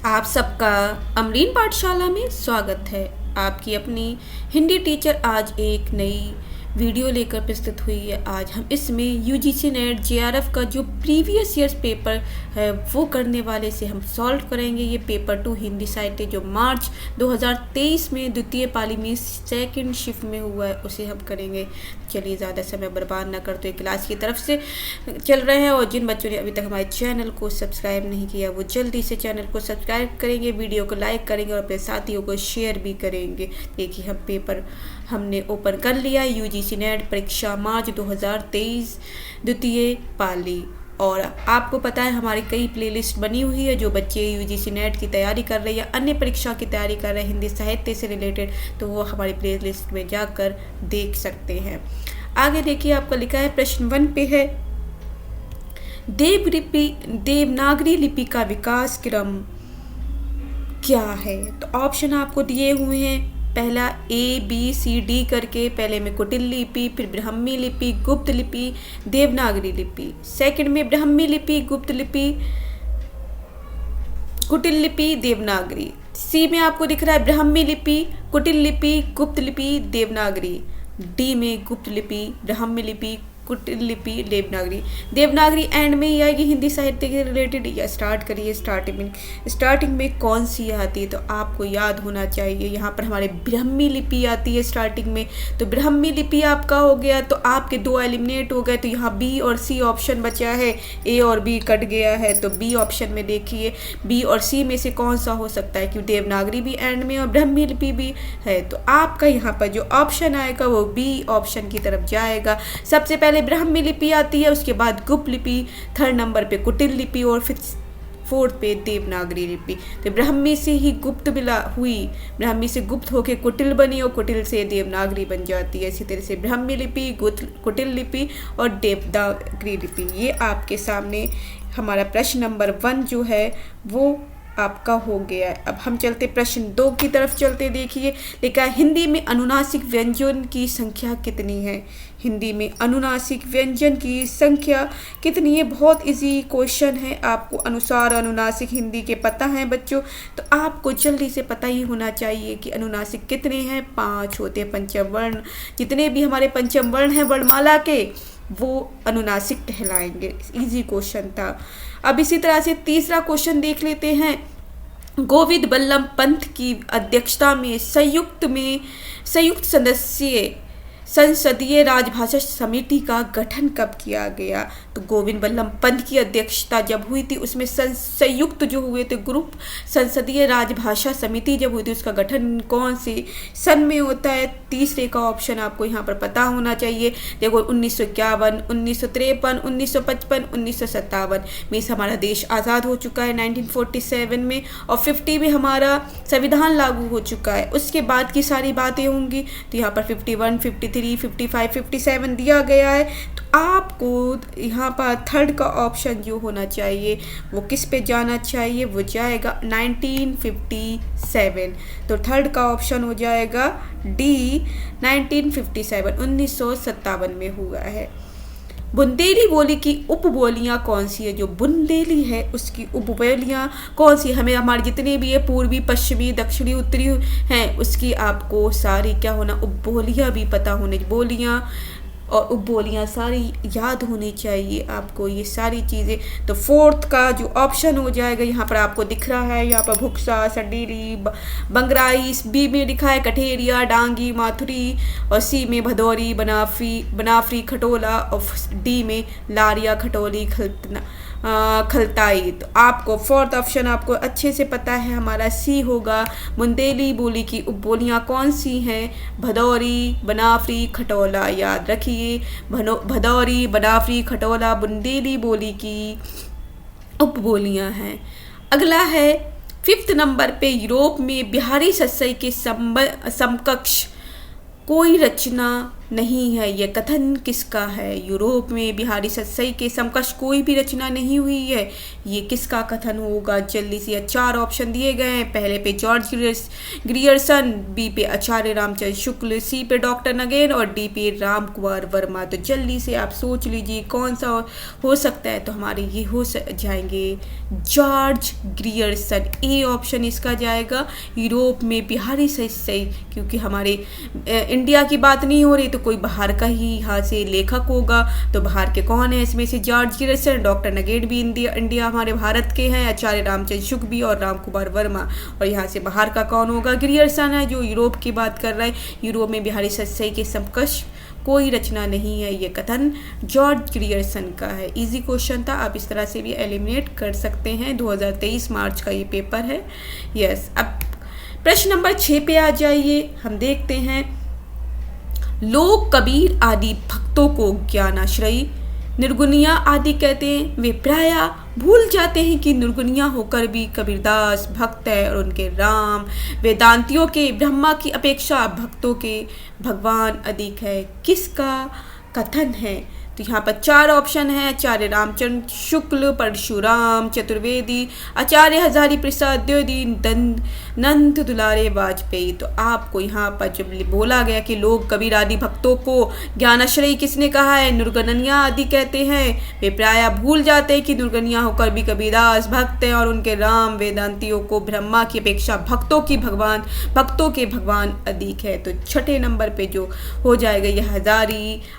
आप सबका अमरीन पाठशाला में स्वागत है। आपकी अपनी हिंदी टीचर आज एक नई वीडियो लेकर प्रस्तुत हुई है। आज हम इसमें यूजीसी नेट जेआरएफ का जो प्रीवियस ईयर्स पेपर है वो करने वाले से हम सॉल्व करेंगे। ये पेपर 2 हिंदी साहित्य जो मार्च 2023 में द्वितीय पाली में सेकंड शिफ्ट में हुआ है उसे हम करेंगे। चलिए ज़्यादा समय बर्बाद ना करते हुए क्लास की तरफ से चल रहे हैं। और जिन बच्चों ने अभी तक हमारे चैनल को सब्सक्राइब नहीं किया वो जल्दी से चैनल को सब्सक्राइब करेंगे, वीडियो को लाइक करेंगे और अपने साथियों को शेयर भी करेंगे। देखिए हम पेपर हमने ओपन कर लिया यूजीसी नेट परीक्षा मार्च 2023 द्वितीय पाली। और आपको पता है हमारी कई प्लेलिस्ट बनी हुई है। जो बच्चे यूजीसी नेट की तैयारी कर रहे हैं या अन्य परीक्षा की तैयारी कर रहे हैं हिंदी साहित्य से रिलेटेड, तो वो हमारी प्लेलिस्ट में जाकर देख सकते हैं। आगे देखिए आपका लिखा है प्रश्न 1 पे है देवनागरी लिपि का विकास क्रम क्या है। तो ऑप्शन आपको दिए हुए हैं। पहला ABCD करके, पहले में कुटिल लिपि, फिर ब्राह्मी लिपि, गुप्त लिपि, देवनागरी लिपि। सेकंड में ब्राह्मी लिपि, गुप्त लिपि, कुटिल लिपि, देवनागरी। सी में आपको दिख रहा है ब्राह्मी लिपि, कुटिल लिपि, गुप्त लिपि, देवनागरी। डी में गुप्त लिपि, ब्राह्मी लिपि, कुटिल लिपि, देवनागरी। देवनागरी एंड में ही आएगी हिंदी साहित्य के रिलेटेड। या स्टार्ट करिए स्टार्टिंग में कौन सी आती है तो आपको याद होना चाहिए। यहाँ पर हमारे ब्राह्मी लिपि आती है स्टार्टिंग में, तो ब्राह्मी लिपि आपका हो गया। तो आपके 2 एलिमिनेट हो गए, तो यहाँ बी और सी ऑप्शन बचा है। ए और बी कट गया है, तो बी ऑप्शन में देखिए बी और सी में से कौन सा हो सकता है, क्योंकि देवनागरी भी एंड में और ब्राह्मी लिपि भी है। तो आपका यहाँ पर जो ऑप्शन आएगा वो बी ऑप्शन की तरफ जाएगा। सबसे पहले ब्राह्मी लिपि आती है, उसके बाद गुप्त लिपि, थर्ड नंबर पे कुटिल लिपि और फिर फोर्थ पे देवनागरी लिपि। तो ब्राह्मी से ही गुप्त हुई, ब्राह्मी से गुप्त होके कुटिल बनी और कुटिल से देवनागरी बन जाती है। इसी तरह से ब्राह्मी लिपि, कुटिल लिपि और देवनागरी लिपि। ये आपके सामने हमारा प्रश्न नंबर 1 जो है वो आपका हो गया है। अब हम चलते प्रश्न 2 की तरफ चलते। देखिए लिखा है हिंदी में अनुनासिक व्यंजन की संख्या कितनी है। हिंदी में अनुनासिक व्यंजन की संख्या कितनी है। बहुत इजी क्वेश्चन है, आपको अनुसार अनुनासिक हिंदी के पता है बच्चों, तो आपको जल्दी से पता ही होना चाहिए कि अनुनासिक कितने हैं। 5 होते हैं पंचम वर्ण। जितने भी हमारे पंचम वर्ण हैं वर्णमाला के वो अनुनासिक कहलाएंगे। इजी क्वेश्चन था। अब इसी तरह से तीसरा क्वेश्चन देख लेते हैं। गोविंद बल्लभ पंत की अध्यक्षता में संयुक्त सदस्यीय संसदीय राजभाषा समिति का गठन कब किया गया। तो गोविंद बल्लभ पंत की अध्यक्षता जब हुई थी उसमें संयुक्त जो हुए थे ग्रुप संसदीय राजभाषा समिति जब हुई थी उसका गठन कौन से सन में होता है। तीसरे का ऑप्शन आपको यहाँ पर पता होना चाहिए। देखो 1951, 1953, 1955, 1957 में हमारा देश आज़ाद हो चुका है 1947 में, और 50 में हमारा संविधान लागू हो चुका है। उसके बाद की सारी बातें होंगी, तो यहाँ पर 51, 53, 55, 57 दिया गया है। तो आपको यहाँ पर थर्ड का ऑप्शन जो होना चाहिए वो किस पे जाना चाहिए, वो जाएगा 1957। तो थर्ड का ऑप्शन हो जाएगा डी 1957, 1957 में हुआ है। बुंदेली बोली की उपबोलियाँ कौन सी है। जो बुंदेली है उसकी उपबोलियाँ कौन सी हमें हमारे जितने भी है पूर्वी, पश्चिमी, दक्षिणी, उत्तरी हैं उसकी आपको सारी क्या होना उपबोलियाँ भी पता होने, बोलियाँ और उपबोलियाँ सारी याद होनी चाहिए आपको ये सारी चीज़ें। तो फोर्थ का जो ऑप्शन हो जाएगा यहाँ पर आपको दिख रहा है, यहाँ पर भुक्सा, सडीली, बंगराई, बी में लिखा है कठेरिया, डांगी, माथुरी, और सी में भदौरी, बनाफरी, खटोला, और डी में लारिया, खटोली, खलताई। तो आपको फोर्थ ऑप्शन आपको अच्छे से पता है हमारा सी होगा। बुंदेली बोली की उपबोलियाँ कौन सी हैं, भदौरी, बनाफरी, खटोला। याद रखिए भदौरी, बनाफरी, खटोला बुंदेली बोली की उपबोलियाँ हैं। अगला है 5th नंबर पे यूरोप में बिहारी सस्सई के समकक्ष कोई रचना नहीं है। यह कथन किसका है? यूरोप में बिहारी सतसई के समकक्ष कोई भी रचना नहीं हुई है। ये किसका कथन होगा? जल्दी से 4 ऑप्शन दिए गए हैं। पहले पे जॉर्ज ग्रियर्सन, बी पे आचार्य रामचंद्र शुक्ल, सी पे डॉक्टर नगेन और डी पे राम कुमार वर्मा। तो जल्दी से आप सोच लीजिए कौन सा हो सकता है। तो हमारे ये हो जाएंगे जॉर्ज ग्रियर्सन। ए ऑप्शन इसका जाएगा। यूरोप में बिहारी सतसई, क्योंकि हमारे इंडिया की बात नहीं हो रही तो कोई बाहर का ही यहाँ से लेखक होगा। तो बाहर के कौन है इसमें से? जॉर्ज ग्रियर्सन, डॉक्टर नगेन भी इंडिया हमारे भारत के हैं, आचार्य रामचंद्र शुक्ल भी और राम कुमार वर्मा। और यहाँ से बाहर का कौन होगा? ग्रियर्सन है जो यूरोप की बात कर रहा है। यूरोप में बिहारी सतसई के समकक्ष कोई रचना नहीं है। ये कथन जॉर्ज ग्रियर्सन का है। इजी क्वेश्चन था, आप इस तरह से भी एलिमिनेट कर सकते हैं। 2023 मार्च का ये पेपर है। यस, अब प्रश्न नंबर 6 पे आ जाइए। हम देखते हैं, लोग कबीर आदि भक्तों को ज्ञानाश्रयी निर्गुनिया आदि कहते हैं। वे प्रायः भूल जाते हैं कि निर्गुनिया होकर भी कबीरदास भक्त है और उनके राम वेदांतियों के ब्रह्मा की अपेक्षा भक्तों के भगवान अधिक है। किसका कथन है? तो यहाँ पर 4 ऑप्शन है। आचार्य रामचंद्र शुक्ल, परशुराम चतुर्वेदी, आचार्य हजारी प्रसाद द्विवेदी, नंद दुलारे वाजपेयी। तो आपको यहाँ पर जब बोला गया कि लोग कबीर आदि भक्तों को ज्ञानाश्रयी किसने कहा है? निर्गुनिया आदि कहते हैं। वे प्रायः भूल जाते हैं कि निर्गुनिया होकर भी कबीरदास भक्त हैं और उनके राम वेदांतियों को ब्रह्मा की अपेक्षा भक्तों के भगवान अधिक है। तो 6ठे नंबर पे जो हो जाएगा यह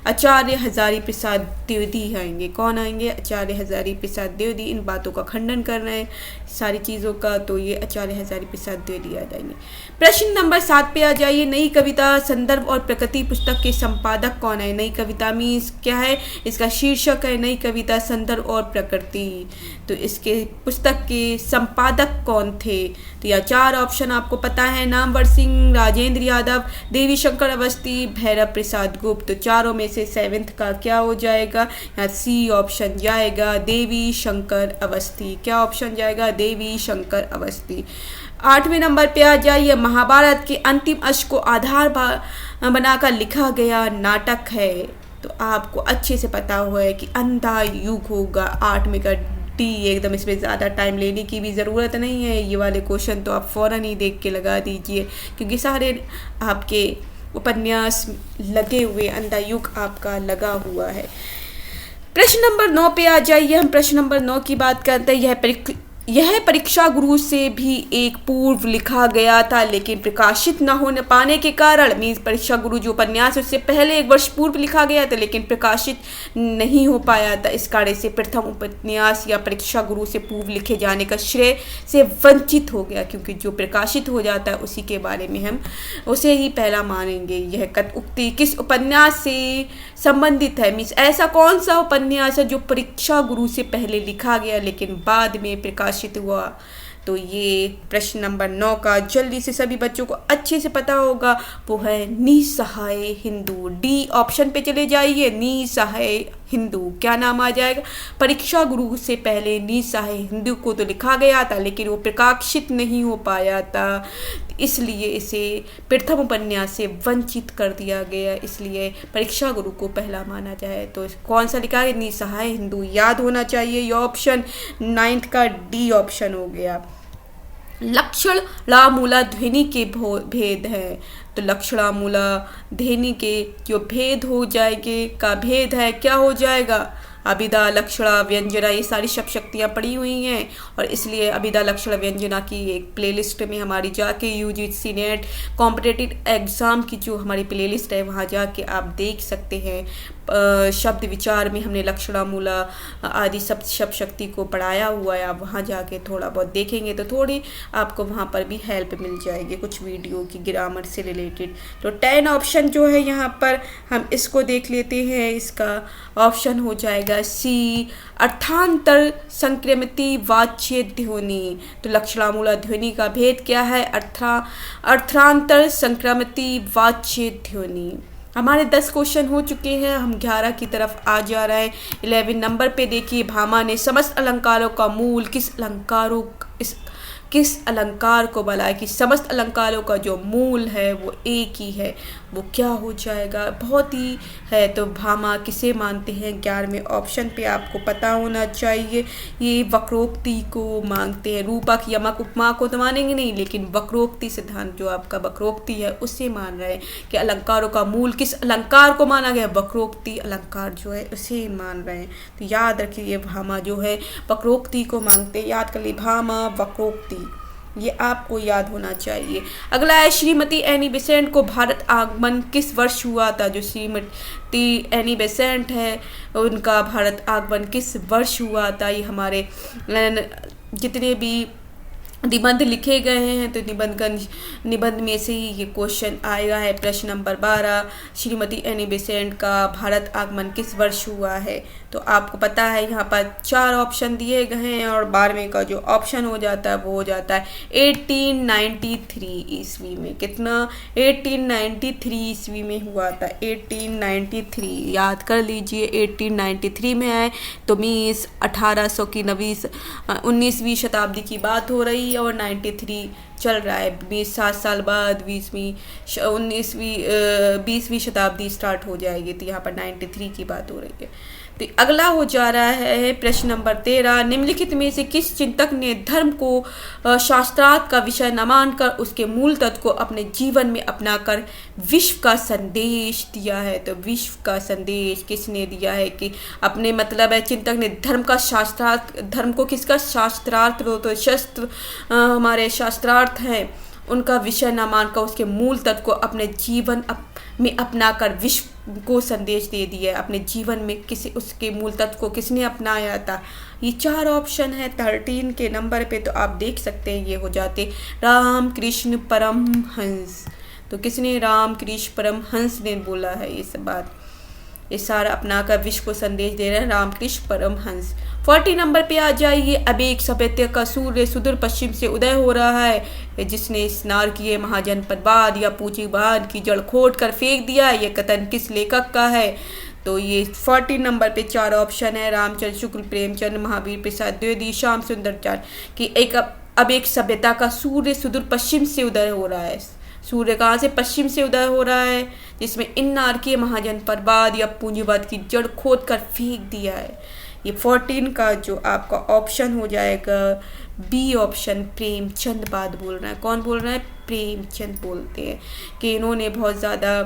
आचार्य हजारी प्रसाद द्विवेदी आएंगे। कौन आएंगे? आचार्य हजारी प्रसाद द्विवेदी। इन बातों का खंडन कर रहे हैं सारी चीज़ों का, तो ये आचार्य हजारी प्रसाद द्विवेदी आ जाएंगे। प्रश्न नंबर 7 पे आ जाइए। नई कविता संदर्भ और प्रकृति पुस्तक के संपादक कौन है? नई कविता मीन्स क्या है? इसका शीर्षक है नई कविता संदर्भ और प्रकृति। तो इसके पुस्तक के संपादक कौन थे? तो यह 4 ऑप्शन आपको पता है। नामवर सिंह, राजेंद्र यादव, देवी शंकर अवस्थी, भैरव प्रसाद गुप्त। तो चारों में से 7th का क्या हो जाएगा? यहाँ सी ऑप्शन जाएगा, देवी शंकर अवस्थी। क्या ऑप्शन जाएगा? देवी शंकर अवस्थी। 8वें नंबर पे आ जाइए। महाभारत के अंतिम अश्व को आधार बनाकर लिखा गया नाटक है। तो आपको अच्छे से पता हुआ है कि अंधा युग होगा। 8 में का डी एकदम। इसमें ज़्यादा टाइम लेने की भी ज़रूरत नहीं है। ये वाले क्वेश्चन तो आप फ़ौरन ही देख के लगा दीजिए, क्योंकि सारे आपके उपन्यास लगे हुए, अंधा युग आपका लगा हुआ है। प्रश्न नंबर 9 पे आ जाइए। हम प्रश्न नंबर 9 की बात करते हैं। यह परीक्षा गुरु से भी एक पूर्व लिखा गया था, लेकिन प्रकाशित न होने पाने के कारण, मीन्स परीक्षा गुरु जो उपन्यास उससे पहले 1 वर्ष पूर्व लिखा गया था लेकिन प्रकाशित नहीं हो पाया था। इस कारण से प्रथम उपन्यास या परीक्षा गुरु से पूर्व लिखे जाने का श्रेय से वंचित हो गया, क्योंकि जो प्रकाशित हो जाता है उसी के बारे में हम उसे ही पहला मानेंगे। यह उक्ति किस उपन्यास से संबंधित है? मीन्स ऐसा कौन सा उपन्यास है जो परीक्षा गुरु से पहले लिखा गया लेकिन बाद में प्रकाशित हुआ? तो ये प्रश्न नंबर 9 का जल्दी से सभी बच्चों को अच्छे से पता होगा, वो है निसहाय हिंदू। डी ऑप्शन पे चले जाइए, निसहाय हिंदू। क्या नाम आ जाएगा? परीक्षा गुरु से पहले निसहाय हिंदू को तो लिखा गया था लेकिन वो प्रकाशित नहीं हो पाया था, इसलिए इसे प्रथम उपन्यास से वंचित कर दिया गया। इसलिए परीक्षा गुरु को पहला माना जाए। तो कौन सा लिखा है? निसहाय हिंदू। याद होना चाहिए ये ऑप्शन। 9th का डी ऑप्शन हो गया। लक्षण मूला ध्वनि के भेद है। तो लक्षणा मूला ध्वनि के जो भेद हो जाएंगे का भेद है, क्या हो जाएगा? अभिधा लक्षणा व्यंजना, ये सारी शब्द शक्तियाँ पड़ी हुई हैं और इसलिए अभिधा लक्षणा व्यंजना की एक प्लेलिस्ट में हमारी जाके UGC नेट कॉम्पिटिटिव एग्ज़ाम की जो हमारी प्लेलिस्ट है वहाँ जाके आप देख सकते हैं। शब्द विचार में हमने लक्षणा मूला आदि सब शब्द शक्ति को पढ़ाया हुआ है। आप वहाँ जाके थोड़ा बहुत देखेंगे तो थोड़ी आपको वहाँ पर भी हेल्प मिल जाएगी कुछ वीडियो की ग्रामर से रिलेटेड। तो 10 ऑप्शन जो है यहाँ पर हम इसको देख लेते हैं। इसका ऑप्शन हो जाएगा सी, अर्थांतर संक्रमिति वाच्य ध्वनि। तो लक्षणामूला ध्वनि का भेद क्या है? अर्थांतर संक्रमिति वाच्य ध्वनि। हमारे 10 क्वेश्चन हो चुके हैं, हम 11 की तरफ आ जा रहे हैं। 11 नंबर पे देखिए, भामा ने समस्त अलंकारों का मूल किस किस अलंकार को बोला है कि समस्त अलंकारों का जो मूल है वो एक ही है, वो क्या हो जाएगा? बहुत ही है। तो भामा किसे मानते हैं? 11वें ऑप्शन पे आपको पता होना चाहिए। ये वक्रोक्ति को मांगते हैं। रूपक यमक उपमा को तो मानेंगे नहीं, लेकिन वक्रोक्ति सिद्धांत जो आपका वक्रोक्ति है उससे मान रहे हैं कि अलंकारों का मूल किस अलंकार को माना गया? वक्रोक्ति अलंकार जो है उसे मान रहे हैं। तो याद रखिए भामा जो है वक्रोक्ति को मांगते हैं। याद कर ली, भामा वक्रोक्ति, ये आपको याद होना चाहिए। अगला है श्रीमती एनी बेसेंट को भारत आगमन किस वर्ष हुआ था? जो श्रीमती एनी बेसेंट है उनका भारत आगमन किस वर्ष हुआ था? ये हमारे जितने भी निबंध लिखे गए हैं तो निबंध में से ही ये क्वेश्चन आएगा है। प्रश्न नंबर 12, श्रीमती एनी बेसेंट का भारत आगमन किस वर्ष हुआ है? तो आपको पता है यहाँ पर 4 ऑप्शन दिए गए हैं और 12वें का जो ऑप्शन हो जाता है वो हो जाता है 1893 ईस्वी में। कितना? 1893 ईस्वी में हुआ था। 1893 याद कर लीजिए। 1893 में है तो मीन्स 1800 की 19वीं शताब्दी की बात हो रही है और 93 चल रहा है। 7 साल बाद 20वीं शताब्दी स्टार्ट हो जाएगी। तो यहाँ पर 93 की बात हो रही है। तो अगला हो जा रहा है प्रश्न नंबर 13, निम्नलिखित में से किस चिंतक ने धर्म को शास्त्रार्थ का विषय न मानकर उसके मूल तत्व को अपने जीवन में अपनाकर विश्व का संदेश दिया है? तो विश्व का संदेश किसने दिया है? कि अपने मतलब है चिंतक ने धर्म का शास्त्रार्थ, धर्म को किसका शास्त्रार्थ, तो शस्त्र हमारे शास्त्रार्थ हैं, उनका विषय न मानकर उसके मूल तत्व को अपने जीवन में अपनाकर विश्व को संदेश दे दिया है। अपने जीवन में किसी उसके मूल तत्व को किसने अपनाया था? ये 4 ऑप्शन है 13 के नंबर पे। तो आप देख सकते हैं ये हो जाते रामकृष्ण परमहंस। तो किसने? रामकृष्ण परमहंस ने बोला है ये सब बात। ये सारा अपनाकर विश्व को संदेश दे रहे हैं रामकृष्ण परमहंस। 40 नंबर पे आ जाइए। अब एक सभ्यता का सूर्य सुदूर पश्चिम से उदय हो रहा है, जिसने स्नार किए महाजनपदवाद या पूंजीवाद की जड़ खोद कर फेंक दिया। ये कथन किस लेखक का है? तो ये 40 नंबर पे 4 ऑप्शन है रामचंद्र शुक्ल, प्रेमचंद, महावीर प्रसाद द्विवेदी, श्याम सुंदर चार। कि अब एक सभ्यता का सूर्य सुदूर पश्चिम से उदय हो रहा है। सूर्य कहाँ से? पश्चिम से उदय हो रहा है, जिसमें इन नारकीय महाजनपदवाद या पूंजीवाद की जड़ खोद कर फेंक दिया है। ये 14 का जो आपका ऑप्शन हो जाएगा बी ऑप्शन, प्रेमचंद बात बोल रहा है। कौन बोल रहा है? प्रेमचंद बोलते हैं कि इन्होंने बहुत ज़्यादा,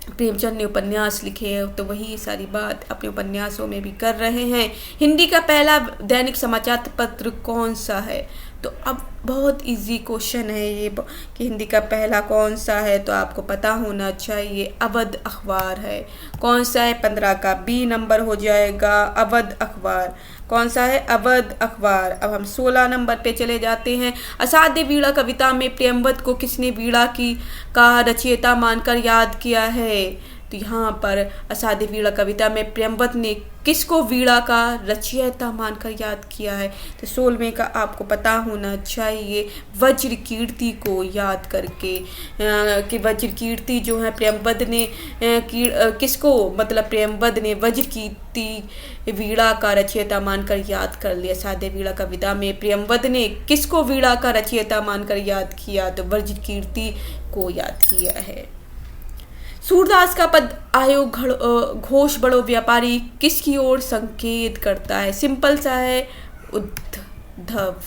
प्रेमचंद ने उपन्यास लिखे हैं तो वही सारी बात अपने उपन्यासों में भी कर रहे हैं। हिंदी का पहला दैनिक समाचार पत्र कौन सा है? तो अब बहुत इजी क्वेश्चन है ये कि हिंदी का पहला कौन सा है, तो आपको पता होना चाहिए अवध अखबार है। कौन सा है? 15 का बी नंबर हो जाएगा अवध अखबार। कौन सा है? अवध अखबार। अब हम 16 नंबर पे चले जाते हैं। असाध्य वीणा कविता में प्रेमवत को किसने वीणा का रचयिता मानकर याद किया है? तो यहाँ पर असाध्य वीणा कविता में प्रेमवत ने किसको वीणा का रचयिता मानकर याद किया है? तो 16वें का आपको पता होना चाहिए वज्र कीर्ति को याद करके कि वज्र कीर्ति जो है प्रेमवत ने किसको, मतलब प्रेमवत ने वज्र कीर्ति वीणा का रचयिता मानकर याद कर लिया। असाध्य वीणा कविता में प्रेमवत ने किसको वीणा का रचयिता मानकर याद किया? तो वज्र कीर्ति को याद किया है। सूरदास का पद आयोग घोष बड़ो व्यापारी किसकी ओर संकेत करता है? सिंपल सा है, उद्धव।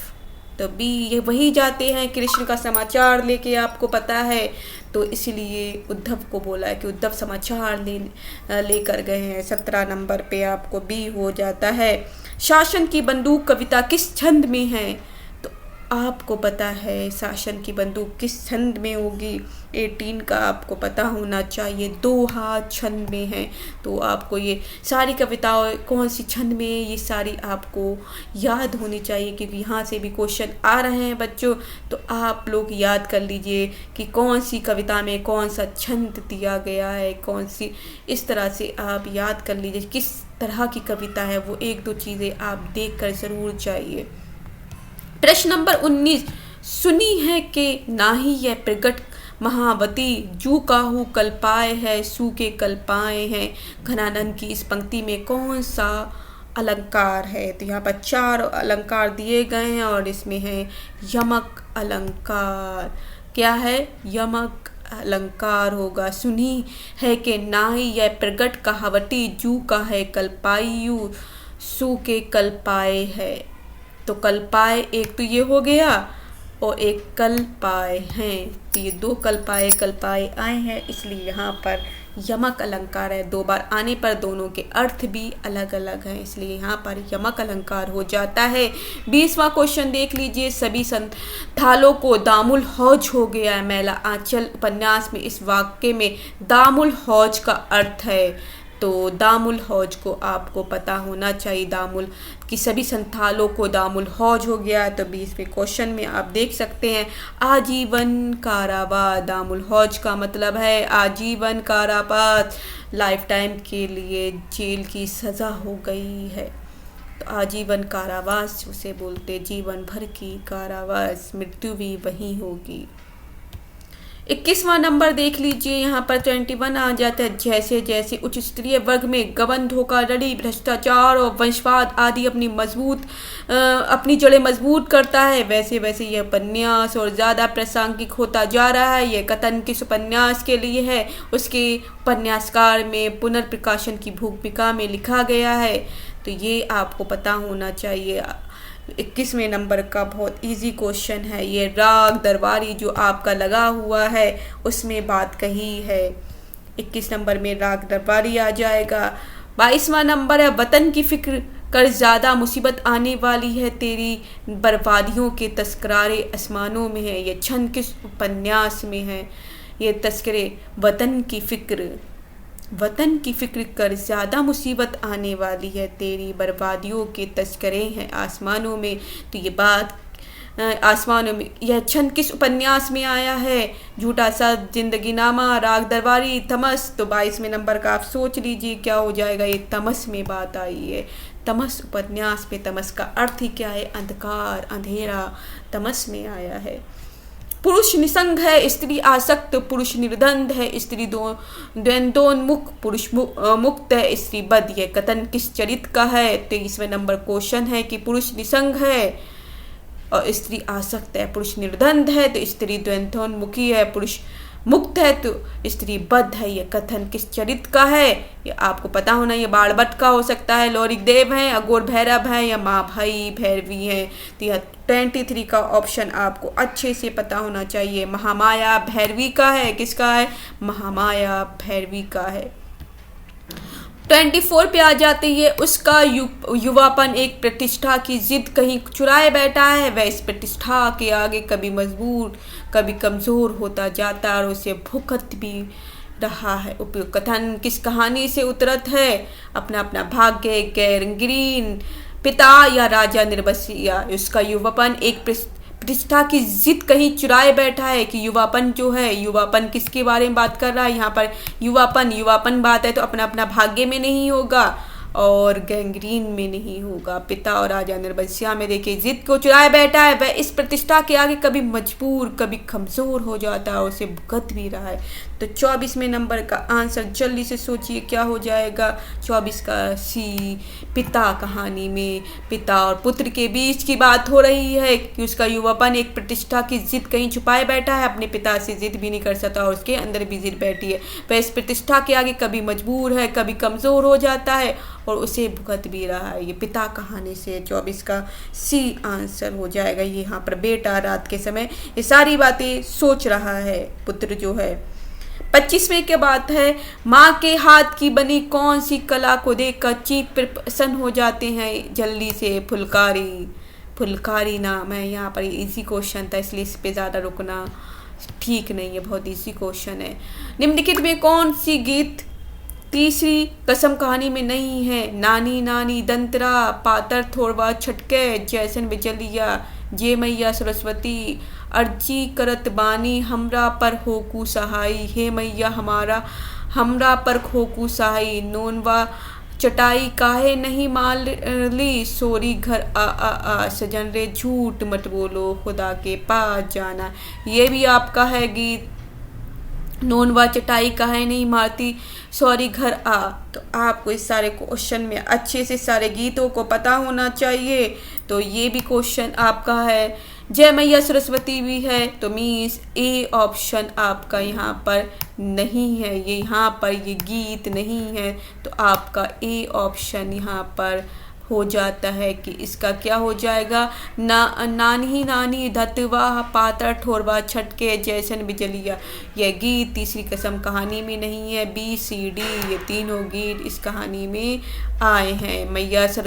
तो बी ये वही जाते हैं कृष्ण का समाचार लेके, आपको पता है, तो इसलिए उद्धव को बोला है कि उद्धव समाचार लेकर गए हैं। 17 नंबर पे आपको बी हो जाता है। शासन की बंदूक कविता किस छंद में है? तो आपको पता है शासन की बंदूक किस छंद में होगी? 18 का आपको पता होना चाहिए दोहा छंद में है। तो आपको ये सारी कविताएं कौन सी छंद में, ये सारी आपको याद होनी चाहिए क्योंकि यहाँ से भी क्वेश्चन आ रहे हैं बच्चों। तो आप लोग याद कर लीजिए कि कौन सी कविता में कौन सा छंद दिया गया है, कौन सी, इस तरह से आप याद कर लीजिए किस तरह की कविता है वो 1-2 चीज़ें आप देख कर ज़रूर जाइए। प्रश्न नंबर 19, सुनी है कि नाही यह प्रगट महावती जू काहू कल्पाए है सू के कल्पाए हैं। घनानंद की इस पंक्ति में कौन सा अलंकार है। तो यहाँ पर 4 अलंकार दिए गए हैं और इसमें है यमक अलंकार। क्या है? यमक अलंकार होगा। सुनी है कि नाई यह प्रगट कहावती, जू का है कल्पायु सू के कल्पाए है। तो कल्पाए एक तो ये हो गया और एक कल्पाए हैं, तो ये 2 कल्पाए आए हैं, इसलिए यहाँ पर यमक अलंकार है। 2 बार आने पर दोनों के अर्थ भी अलग अलग हैं, इसलिए यहाँ पर यमक अलंकार हो जाता है। 20वां क्वेश्चन देख लीजिए। सभी संथालों को दामुल हौज हो गया है मैला आंचल उपन्यास में इस वाक्य में दामुल हौज का अर्थ है। तो दामुल हौज को आपको पता होना चाहिए। दामुल कि सभी संथालों को दामुल हौज हो गया है। तो 20वें क्वेश्चन में आप देख सकते हैं आजीवन कारावास। दामुल हौज का मतलब है आजीवन कारावास, लाइफ टाइम के लिए जेल की सज़ा हो गई है। तो आजीवन कारावास उसे बोलते, जीवन भर की कारावास, मृत्यु भी वहीं होगी। 21वां नंबर देख लीजिए। यहाँ पर 21 आ जाता है। जैसे जैसे उच्च स्तरीय वर्ग में गबन, धोखाधड़ी, भ्रष्टाचार और वंशवाद आदि अपनी जड़ें मजबूत करता है, वैसे वैसे यह उपन्यास और ज़्यादा प्रासंगिक होता जा रहा है। यह कथन किस उपन्यास के लिए है? उसके उपन्यासकार में पुनर्प्रकाशन की भूमिका में लिखा गया है। तो ये आपको पता होना चाहिए। 21वें नंबर का बहुत इजी क्वेश्चन है ये। राग दरबारी जो आपका लगा हुआ है उसमें बात कही है। 21 नंबर में राग दरबारी आ जाएगा। 22वां नंबर है वतन की फिक्र कर ज़्यादा मुसीबत आने वाली है तेरी बर्बादियों के तस्करारे आसमानों में है। ये छंद किस उपन्यास में है? ये तस्करे वतन की फिक्र कर ज़्यादा मुसीबत आने वाली है तेरी बर्बादियों के तस्करे हैं आसमानों में। तो ये बात आसमानों में, यह छंद किस उपन्यास में आया है? झूठा सा जिंदगीनामा, राग दरबारी, तमस। तो 22वें नंबर का आप सोच लीजिए क्या हो जाएगा। ये तमस में बात आई है। तमस उपन्यास में। तमस का अर्थ ही क्या है? अंधकार, अंधेरा, तमस में आया है। पुरुष निसंग है, स्त्री आसक्त, पुरुष निर्द्वंद है, स्त्री द्वंद्वोन्मुख, पुरुष मुक्त है, स्त्री बद्ध। यह कथन किस चरित्र का है? 23वें नंबर क्वेश्चन है कि पुरुष निसंग है और स्त्री आसक्त है, पुरुष निर्द्वंद है तो स्त्री द्वंद्वोन्मुखी है, पुरुष मुक्त है तो स्त्री बद्ध है। यह कथन किस चरित्र का है? ये आपको पता होना। ये बाणभट्ट का हो सकता है, लोरिक देव हैं, अघोर भैरव हैं या महाभाई भैरवी हैं। तो यह 23 का ऑप्शन आपको अच्छे से पता होना चाहिए। महामाया भैरवी का है। किसका है? महामाया भैरवी का है। 24 पे आ जाते ये। उसका युवापन एक प्रतिष्ठा की जिद कहीं चुराए बैठा है, वह इस प्रतिष्ठा के आगे कभी मजबूर कभी कमज़ोर होता जाता और उसे भुगत भी रहा है। उपयुक्त कथन किस कहानी से उतरत है? अपना अपना भाग्य, गैरंग्रीन, पिता या राजा निर्बसिया। उसका युवापन एक प्रतिष्ठा की जिद कहीं चुराए बैठा है कि युवापन जो है, युवापन किसके बारे में बात कर रहा है यहाँ पर? युवापन बात है तो अपना अपना भाग्य में नहीं होगा और गैंग्रीन में नहीं होगा। पिता और राजा निर्बसिया में देखिए जिद को चुराए बैठा है, वह इस प्रतिष्ठा के आगे कभी मजबूर कभी कमज़ोर हो जाता है और उसे भुगत भी रहा है। तो 24वें नंबर का आंसर जल्दी से सोचिए क्या हो जाएगा। 24 का सी। पिता कहानी में पिता और पुत्र के बीच की बात हो रही है कि उसका युवापन एक प्रतिष्ठा की जिद कहीं छुपाए बैठा है, अपने पिता से जिद भी नहीं कर सकता और उसके अंदर भी जिद बैठी है। वह इस प्रतिष्ठा के आगे कभी मजबूर है कभी कमज़ोर हो जाता है और उसे भुगत भी रहा है। ये पिता कहानी से 24 का सी आंसर हो जाएगा। ये यहाँ पर बेटा रात के समय ये सारी बातें सोच रहा है पुत्र जो है। 25वें के बात है माँ के हाथ की बनी कौन सी कला को देखकर चीख पर प्रसन्न हो जाते हैं जल्दी से? फुलकारी नाम है। यहाँ पर इजी क्वेश्चन था इसलिए इस पे ज़्यादा रुकना ठीक नहीं है, बहुत इजी क्वेश्चन है। निम्नलिखित में कौन सी गीत तीसरी कसम कहानी में नहीं है? नानी नानी दंतरा, पातर थोड़वा छटके, जैसन बिजलिया, जे मैया सरस्वती, अर्जी करत बानी हमरा पर होकू सहाई, हे मैया हमरा पर होकू सहाई, नोनवा चटाई काहे नहीं माली, सोरी घर आ सजन रे झूठ मत बोलो खुदा के पास जाना। ये भी आपका है गीत। नोन व चटाई काहे नहीं मारती, सॉरी घर आ। तो आपको इस सारे क्वेश्चन में अच्छे से सारे गीतों को पता होना चाहिए। तो ये भी क्वेश्चन आपका है। जय मैया सरस्वती भी है, तो मीन्स ए ऑप्शन आपका यहाँ पर नहीं है, ये यहाँ पर ये गीत नहीं है। तो आपका ए ऑप्शन यहाँ पर हो जाता है कि इसका क्या हो जाएगा, नानी नानी धतवा पातर ठोरवा छटके जैसन बिजलिया। यह गीत तीसरी कसम कहानी में नहीं है। बी सी डी ये तीनों गीत इस कहानी में आए हैं।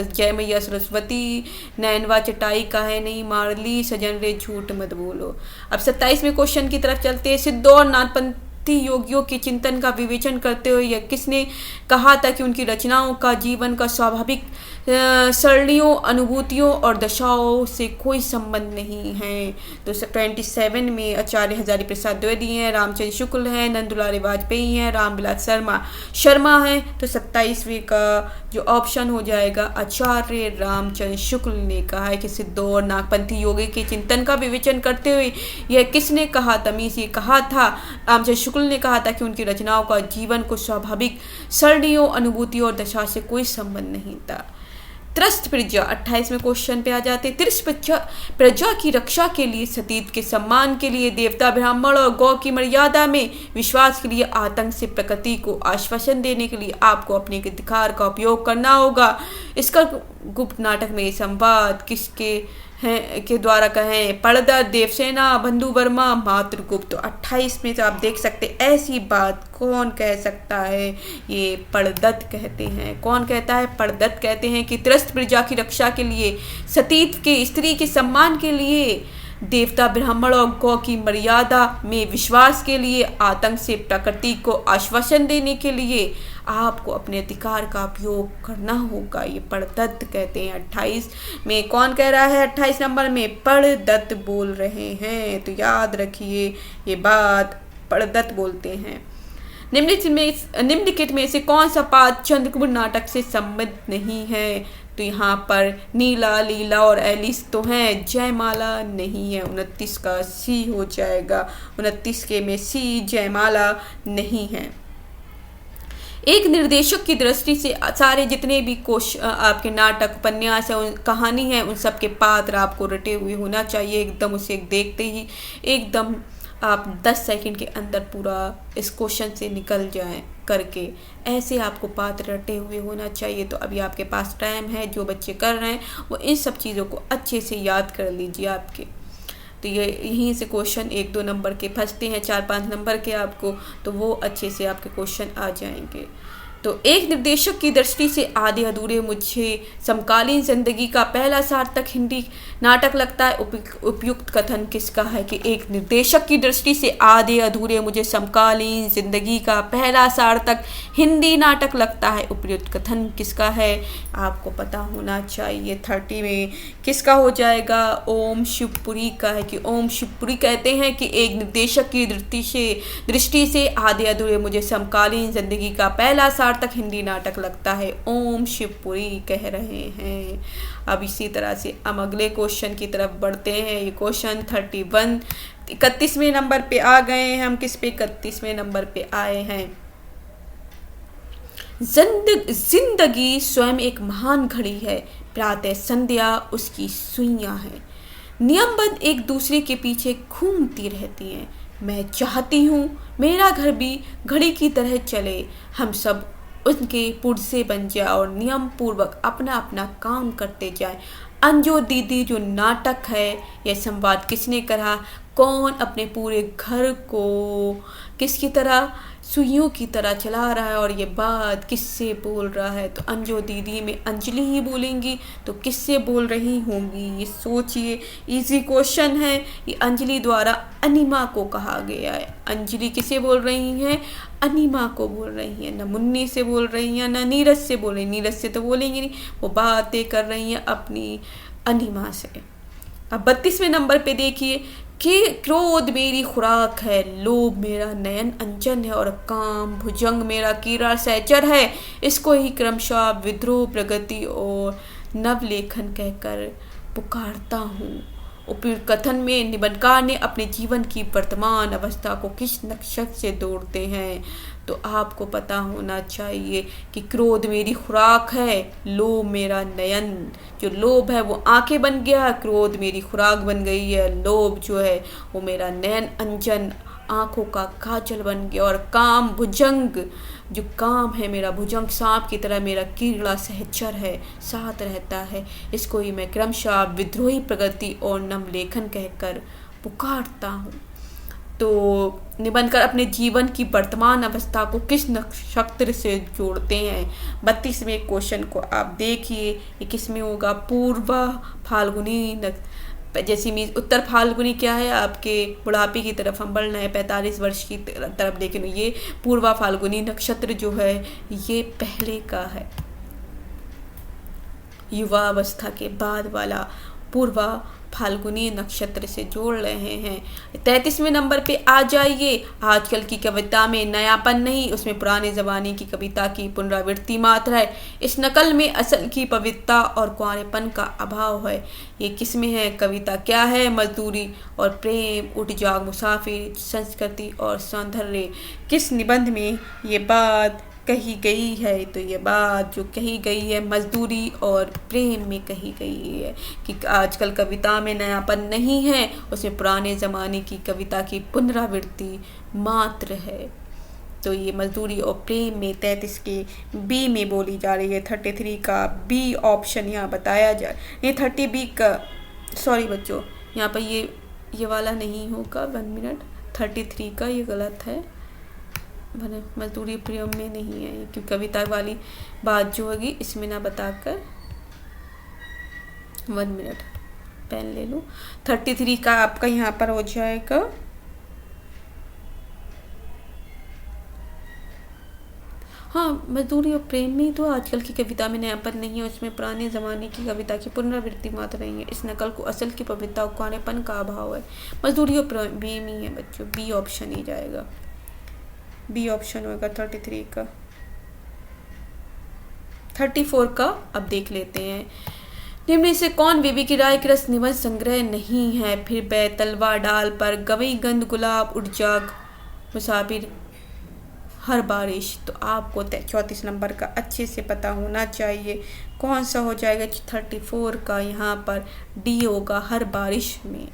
जय मैया सरस्वती, नैनवा चटाई काहे नहीं मारली, सजन रे झूठ मत बोलो। अब 27वें क्वेश्चन की तरफ चलते हैं। सिद्धों और नाथपंथी योगियों के चिंतन का विवेचन करते हुए यह किसने कहा था कि उनकी रचनाओं का जीवन का स्वाभाविक सरणियों, अनुभूतियों और दशाओं से कोई संबंध नहीं है। तो 27 में आचार्य हजारी प्रसाद द्विवेदी हैं, रामचंद्र शुक्ल हैं, नंदुलाल वाजपेयी हैं, रामविलास शर्मा हैं। तो 27वें का जो ऑप्शन हो जाएगा आचार्य रामचंद्र शुक्ल ने कहा है कि सिद्धों और नागपंथी योगी के चिंतन का विवेचन करते हुए यह किसने कहा था, मीन्स ये कहा था रामचंद्र शुक्ल ने कहा था कि उनकी रचनाओं का जीवन को स्वाभाविक सरणियों, अनुभूतियों और दशा से कोई संबंध नहीं था। त्रस्त प्रजा 28वें क्वेश्चन पे आ जाते। त्रस्त प्रजा की रक्षा के लिए, सतीत्व के सम्मान के लिए, देवता ब्राह्मण और गौ की मर्यादा में विश्वास के लिए, आतंक से प्रकृति को आश्वासन देने के लिए आपको अपने अधिकार का उपयोग करना होगा। इसका गुप्त नाटक में संवाद किसके के द्वारा कहें, पड़दत्त, देवसेना, बंधु वर्मा, मातृगुप्त। तो 28 में से आप देख सकते ऐसी बात कौन कह सकता है, ये पड़दत्त कहते हैं। कौन कहता है, पड़दत्त कहते हैं कि त्रस्त प्रजा की रक्षा के लिए, सतीत्व के, स्त्री के सम्मान के लिए, देवता ब्राह्मण और गौ की मर्यादा में विश्वास के लिए, आतंक से प्रकृति को आश्वासन देने के लिए आपको अपने अधिकार का उपयोग करना होगा। ये पड़दत्त कहते हैं। 28 में कौन कह रहा है, 28 नंबर में पड़दत्त बोल रहे हैं। तो याद रखिए ये बात, पड़दत्त बोलते हैं। निम्नलिखित में से कौन सा पाठ चंद्रगुप्त नाटक से संबद्ध नहीं है। तो यहाँ पर नीला, लीला और एलिस तो हैं, जयमाला नहीं है। 29 का सी हो जाएगा। 29 के में सी जयमाला नहीं है। एक निर्देशक की दृष्टि से सारे जितने भी आपके नाटक, उपन्यास है, कहानी है, उन सब के पात्र आपको रटे हुए होना चाहिए। एकदम उसे देखते ही एकदम आप 10 सेकंड के अंदर पूरा इस क्वेश्चन से निकल जाएं करके, ऐसे आपको पात्र रटे हुए होना चाहिए। तो अभी आपके पास टाइम है, जो बच्चे कर रहे हैं वो इन सब चीज़ों को अच्छे से याद कर लीजिए आपके। तो ये यहीं से क्वेश्चन 1-2 नंबर के फंसते हैं, 4-5 नंबर के आपको, तो वो अच्छे से आपके क्वेश्चन आ जाएंगे। तो एक निर्देशक की दृष्टि से आधे अधूरे मुझे समकालीन जिंदगी का पहला सार्थक हिंदी नाटक लगता है। उपयुक्त कथन किसका है कि एक निर्देशक की दृष्टि से आधे अधूरे मुझे समकालीन जिंदगी का पहला सार्थक हिंदी नाटक लगता है। उपयुक्त कथन किसका है आपको पता होना चाहिए। 30 में किसका हो जाएगा, ओम शिवपुरी का है कि ओम शिवपुरी कहते हैं कि एक निर्देशक की दृष्टि से आधे अधूरे मुझे समकालीन जिंदगी का पहला तक हिंदी नाटक लगता है। ओम शिवपुरी कह रहे हैं। अब इसी तरह से हम अगले क्वेश्चन की तरफ बढ़ते हैं। ये क्वेश्चन 31 31वें नंबर पे आ गए हैं। हम किस पे 31वें नंबर पे आए हैं। जिंदगी स्वयं एक महान घड़ी है, प्रातः संध्या उसकी सुइयां हैं, नियमबद्ध एक दूसरे के पीछे घूमती रहती हैं। मैं चाहती हूँ मेरा घर भी घड़ी की तरह चले, हम सब उनके पुर्जे बन जाए और नियम पूर्वक अपना अपना काम करते जाए। अंजो दीदी जो नाटक है, यह संवाद किसने करा, कौन अपने पूरे घर को किसकी तरह, सुइयों की तरह चला रहा है और ये बात किससे बोल रहा है। तो अंजो दीदी में अंजलि ही बोलेंगी, तो किससे बोल रही होंगी ये सोचिए। इजी क्वेश्चन है। ये अंजलि द्वारा अनिमा को कहा गया है। अंजलि किसे बोल रही हैं, अनिमा को बोल रही हैं, न मुन्नी से बोल रही हैं न नीरज से बोल रही। नीरज से तो बोलेंगी नहीं, वो बातें कर रही हैं अपनी अनिमा से। अब 32वें नंबर पे देखिए कि क्रोध मेरी खुराक है, लोभ मेरा नयन अंजन है और काम भुजंग मेरा कीड़ा सहचर है। इसको ही क्रमशः विद्रोह, प्रगति और नवलेखन कहकर पुकारता हूँ। उपयुक्त कथन में निबंधकार ने अपने जीवन की वर्तमान अवस्था को किस नक्शे से जोड़ते हैं? तो आपको पता होना चाहिए कि क्रोध मेरी खुराक है, लोभ मेरा नयन। जो लोभ है वो आंखें बन गया, क्रोध मेरी खुराक बन गई है, लोभ जो है वो मेरा नयन अंजन आंखों का काजल बन गया। और काम भुजंग, जो काम है मेरा भुजंग सांप की तरह मेरा कीड़ा सहचर है, साथ रहता है। इसको ही मैं क्रमशः विद्रोही प्रगति और नम लेखन कहकर पुकारता हूँ। तो निबंधकार अपने जीवन की वर्तमान अवस्था को किस नक्षत्र से जोड़ते हैं? 32वें क्वेश्चन को आप देखिए, ये किस में होगा? पूर्व फाल्गुनी जैसी मीन उत्तर फाल्गुनी क्या है? आपके बुढ़ापे की तरफ हम बढ़ रहे हैं, 45 वर्ष की तरफ, लेकिन ये पूर्व फाल्गुनी नक्षत्र जो है ये पहले का है, युवा अवस्था के बाद वाला पूर्व फाल्गुनी नक्षत्र से जोड़ रहे हैं। 33वें नंबर पे आ जाइए। आजकल की कविता में नयापन नहीं, उसमें पुराने ज़माने की कविता की पुनरावृत्ति मात्र है। इस नकल में असल की पवित्रता और कुंवारेपन का अभाव है। ये किस में है? कविता क्या है? मजदूरी और प्रेम, उठ जाग मुसाफिर, संस्कृति और सौंदर्य। किस निबंध में ये बात कही गई है? तो ये बात जो कही गई है मजदूरी और प्रेम में कही गई है कि आजकल कविता में नयापन नहीं है, उसमें पुराने ज़माने की कविता की पुनरावृत्ति मात्र है। तो ये मजदूरी और प्रेम में 33 के बी में बोली जा रही है। 33 का बी ऑप्शन यहाँ बताया जाए। ये 30 बी का, सॉरी बच्चों, यहाँ पर ये वाला नहीं होगा, 1 मिनट। 33 का ये गलत है, मजदूरी प्रेम में नहीं है, क्योंकि कविता वाली बात जो होगी इसमें ना बताकर 1 मिनट पेन ले लूँ। 33 का आपका यहाँ पर हो जाएगा हाँ, मजदूरी और प्रेम में तो आजकल की कविता में नयापन नहीं है, उसमें पुराने ज़माने की कविता की पुनरावृत्ति मात्र रही है। इस नकल को असल की पवित्रता और कुंवारेपन का अभाव है। मजदूरी और प्रेम ही है बच्चों, बी ऑप्शन ही जाएगा, बी ऑप्शन होगा 33 का। 34 का अब देख लेते हैं। निम्न से कौन बीबी की राय के रस निबंध संग्रह नहीं है? फिर बै तलवा डाल पर, गवई गंध गुलाब, उठ जाग मुसाफिर, हर बारिश। तो आपको 34 नंबर का अच्छे से पता होना चाहिए कौन सा हो जाएगा। 34 का यहाँ पर डी होगा, हर बारिश में।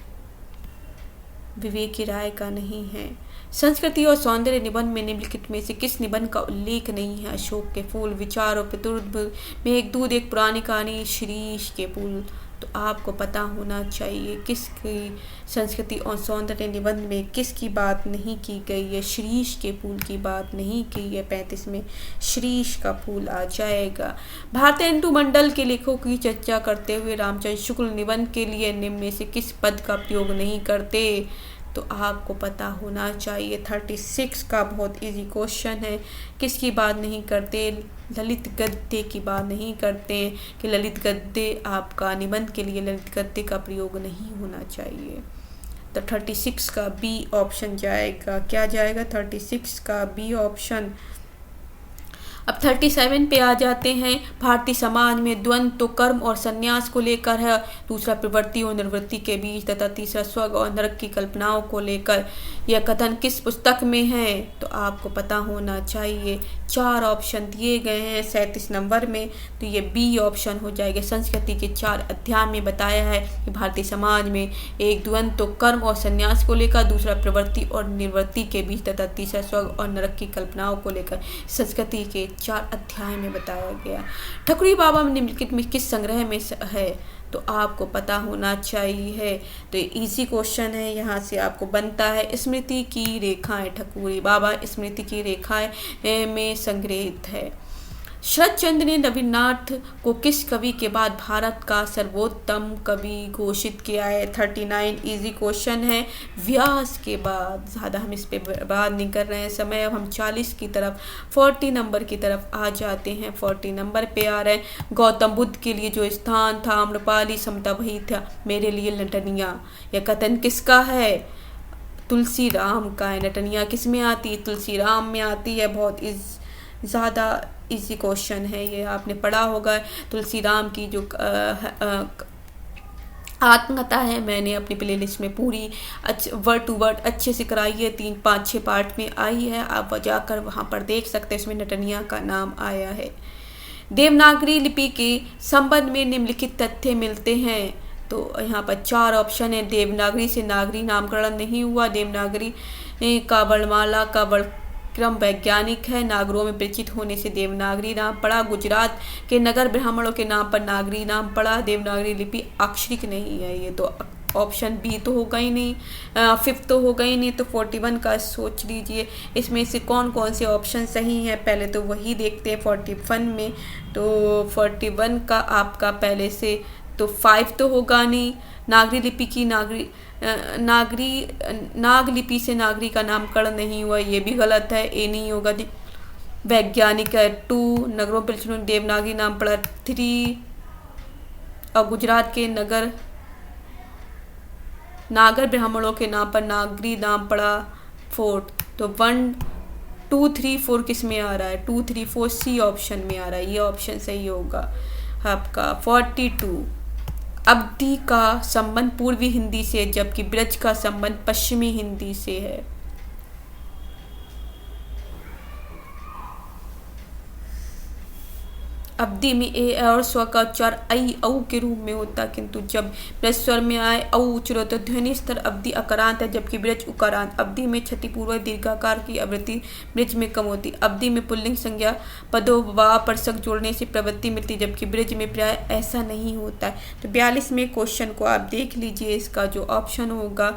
विवेक की राय का नहीं है। संस्कृति और सौंदर्य निबंध में निम्नलिखित में से किस निबंध का उल्लेख नहीं है? अशोक के फूल, विचार और पितृत्व, मेघदूत, एक पुरानी कहानी, शीरीष के फूल। तो आपको पता होना चाहिए किसकी संस्कृति और सौंदर्य निबंध में किसकी बात नहीं की गई है? शीरीष के फूल की बात नहीं की है। 35 में शीरीष का फूल आ जाएगा। भारतीय हिंदू मंडल के लेखों की चर्चा करते हुए रामचंद्र शुक्ल निबंध के लिए निम्न में से किस पद का प्रयोग नहीं करते? तो आपको पता होना चाहिए 36 का बहुत इजी क्वेश्चन है। किसकी बात नहीं करते? ललित गद्य की बात नहीं करते कि ललित गद्य आपका निबंध के लिए ललित गद्य का प्रयोग नहीं होना चाहिए। तो 36 का बी ऑप्शन जाएगा। क्या जाएगा? 36 का बी ऑप्शन। अब 37 पे आ जाते हैं। भारतीय समाज में द्वंद्व तो कर्म और संन्यास को लेकर है, दूसरा प्रवृत्ति और निवृत्ति के बीच, तथा तीसरा स्वर्ग और नरक की कल्पनाओं को लेकर। यह कथन किस पुस्तक में है? तो आपको पता होना चाहिए। 4 ऑप्शन दिए गए हैं 37 नंबर में, तो ये बी ऑप्शन हो जाएगा। संस्कृति के 4 अध्याय में बताया है कि भारतीय समाज में एक द्वंद्व तो कर्म और संन्यास को लेकर, दूसरा प्रवृत्ति और निवृत्ति के बीच, तथा तीसरा स्वर्ग और नरक की कल्पनाओं को लेकर संस्कृति के 4 अध्याय में बताया गया। ठकुरी बाबा निम्नलिखित में किस संग्रह में है? तो आपको पता होना चाहिए। तो इजी क्वेश्चन है, यहाँ से आपको बनता है स्मृति की रेखाएं। ठकुरी बाबा स्मृति की रेखाएं में संग्रहित है। शरद चंद्र ने रविन्द्रनाथ को किस कवि के बाद भारत का सर्वोत्तम कवि घोषित किया है? 39 इजी क्वेश्चन है। व्यास के बाद। ज़्यादा हम इस पे बात नहीं कर रहे हैं समय। अब हम 40 की तरफ 40 नंबर की तरफ आ जाते हैं। 40 नंबर पे आ रहे हैं। गौतम बुद्ध के लिए जो स्थान था आम्रपाली समता वही था मेरे लिए नटनिया। यह कथन किसका है? तुलसी राम का है। नटनिया किस में आती है? तुलसी राम में आती है। बहुत ज़्यादा इजी क्वेश्चन है ये, आपने पढ़ा होगा। तुलसी राम की जो आत्मकथा है, मैंने अपनी प्लेलिस्ट में पूरी वर्ड टू वर्ड अच्छे से कराई है, 3 5 6 पार्ट में आई है, आप जाकर वहाँ पर देख सकते हैं, इसमें नटनिया का नाम आया है। देवनागरी लिपि के संबंध में निम्नलिखित तथ्य मिलते हैं। तो यहाँ पर 4 ऑप्शन है। देवनागरी से नागरी नामकरण नहीं हुआ, देवनागरी का वर्णमाला का क्रम वैज्ञानिक है, नागरों में परिचित होने से देवनागरी नाम पड़ा, गुजरात के नगर ब्राह्मणों के नाम पर नागरी नाम पड़ा, देवनागरी लिपि अक्षरिक नहीं है। ये तो ऑप्शन बी तो होगा ही नहीं, 5 तो होगा ही नहीं, तो 41 का सोच लीजिए इसमें से कौन कौन से ऑप्शन सही हैं, पहले तो वही देखते हैं 41 में। तो 41 का आपका पहले से तो 5 तो होगा नहीं, नागरी लिपि की नाग लिपि से नागरी का नामकरण नहीं हुआ, ये भी गलत है, ए नहीं होगा। वैज्ञानिक है 2, नगरों पर देवनागरी नाम पड़ा 3, और गुजरात के नागर ब्राह्मणों के नाम पर नागरी नाम पड़ा 4। तो 1 2 3 4 किस में आ रहा है? 2 3 4 सी ऑप्शन में आ रहा है, ये ऑप्शन सही होगा आपका। 42, अवधी का संबंध पूर्वी हिंदी से जबकि ब्रज का संबंध पश्चिमी हिंदी से है। अवधी में ए और स्वर का उच्चार ऐ औ के रूप में होता, किंतु जब ब्रज स्वर में आए औ उच्चार तो ध्वनि स्तर अवधी अकारांत है जबकि ब्रज उकारांत। अवधी में क्षतिपूर्वक दीर्घाकार की आवृत्ति ब्रज में कम होती। अवधी में पुल्लिंग संज्ञा पदों व परसक जोड़ने से प्रवृत्ति मिलती जबकि ब्रज में प्राय ऐसा नहीं होता है। तो 42 में क्वेश्चन को आप देख लीजिए, इसका जो ऑप्शन होगा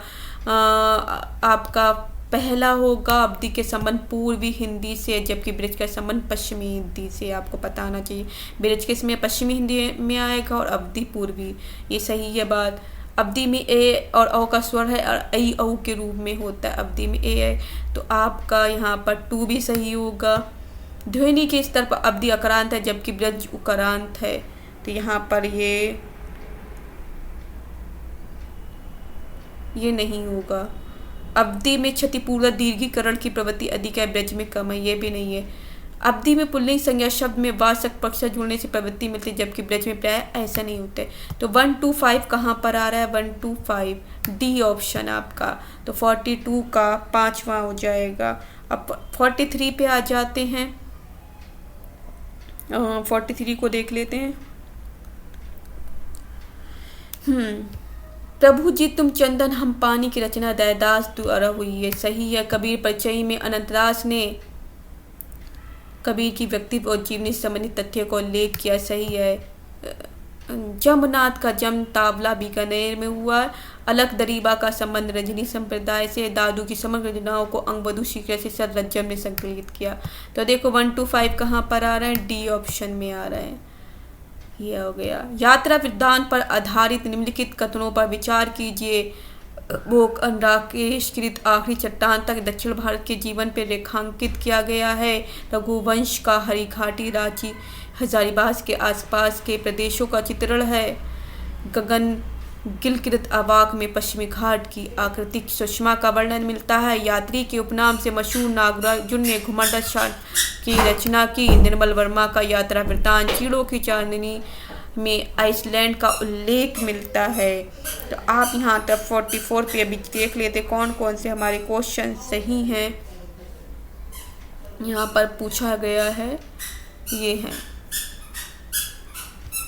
आपका पहला होगा अवधी के संबंध पूर्वी हिंदी से जबकि ब्रज का संबंध पश्चिमी हिंदी से। आपको पता आना चाहिए ब्रज किस में पश्चिमी हिंदी में आएगा और अवधी पूर्वी, ये सही है बात। अवधी में ए और औ का स्वर है और ऐ औ के रूप में होता है, अवधी में ए है, तो आपका यहाँ पर 2 भी सही होगा। ध्वनि के स्तर पर अवधी अकारांत है जबकि ब्रज उकारांत है, तो यहाँ पर ये नहीं होगा। अवधी में क्षतिपूर्वक दीर्घीकरण की प्रवृत्ति अधिक है, ब्रज में कम है, ये भी नहीं है। अवधी में पुल्लिंग संज्ञा शब्द में वाचक पक्ष जुड़ने से प्रवृत्ति मिलती है जबकि ब्रज में प्राय ऐसा नहीं होते। तो 1 2 5 कहाँ पर आ रहा है? 1 2 5 डी ऑप्शन आपका। तो 42 का 5वां हो जाएगा। अब 43 पे आ जाते हैं, 43 को देख लेते हैं। प्रभु जी तुम चंदन हम पानी की रचना दयादास द्वारा हुई है, सही है। कबीर परिचय में अनंतदास ने कबीर की व्यक्तित्व और जीवनी संबंधित तथ्य को उल्लेख किया, सही है। जमनाथ का जन्म तावला बीकानेर में हुआ। अलग दरीबा का संबंध रजनी संप्रदाय से। दादू की समग्र रचनाओं को अंगबधू शीघ्र से सर रज्जम ने संकलित किया। तो देखो 1 2 5 कहाँ पर आ रहा है? डी ऑप्शन में आ रहा है, ये हो गया। यात्रा वृत्तांत पर आधारित निम्नलिखित कथनों पर विचार कीजिए। वो राकेश कृत आखिरी चट्टान तक दक्षिण भारत के जीवन पर रेखांकित किया गया है। रघुवंश का हरिघाटी रांची हजारीबाग के आसपास के प्रदेशों का चित्रण है। गगन गिलकृत आवाक में पश्चिमी घाट की आकृतिक सुषमा का वर्णन मिलता है। यात्री के उपनाम से मशहूर नागार्जुन ने घुमंड की रचना की। निर्मल वर्मा का यात्रा वृत्तांत चीड़ों की चांदनी में आइसलैंड का उल्लेख मिलता है। तो आप यहाँ तक 44 पे अभी देख लेते कौन कौन से हमारे क्वेश्चन सही हैं। यहाँ पर पूछा गया है, ये हैं।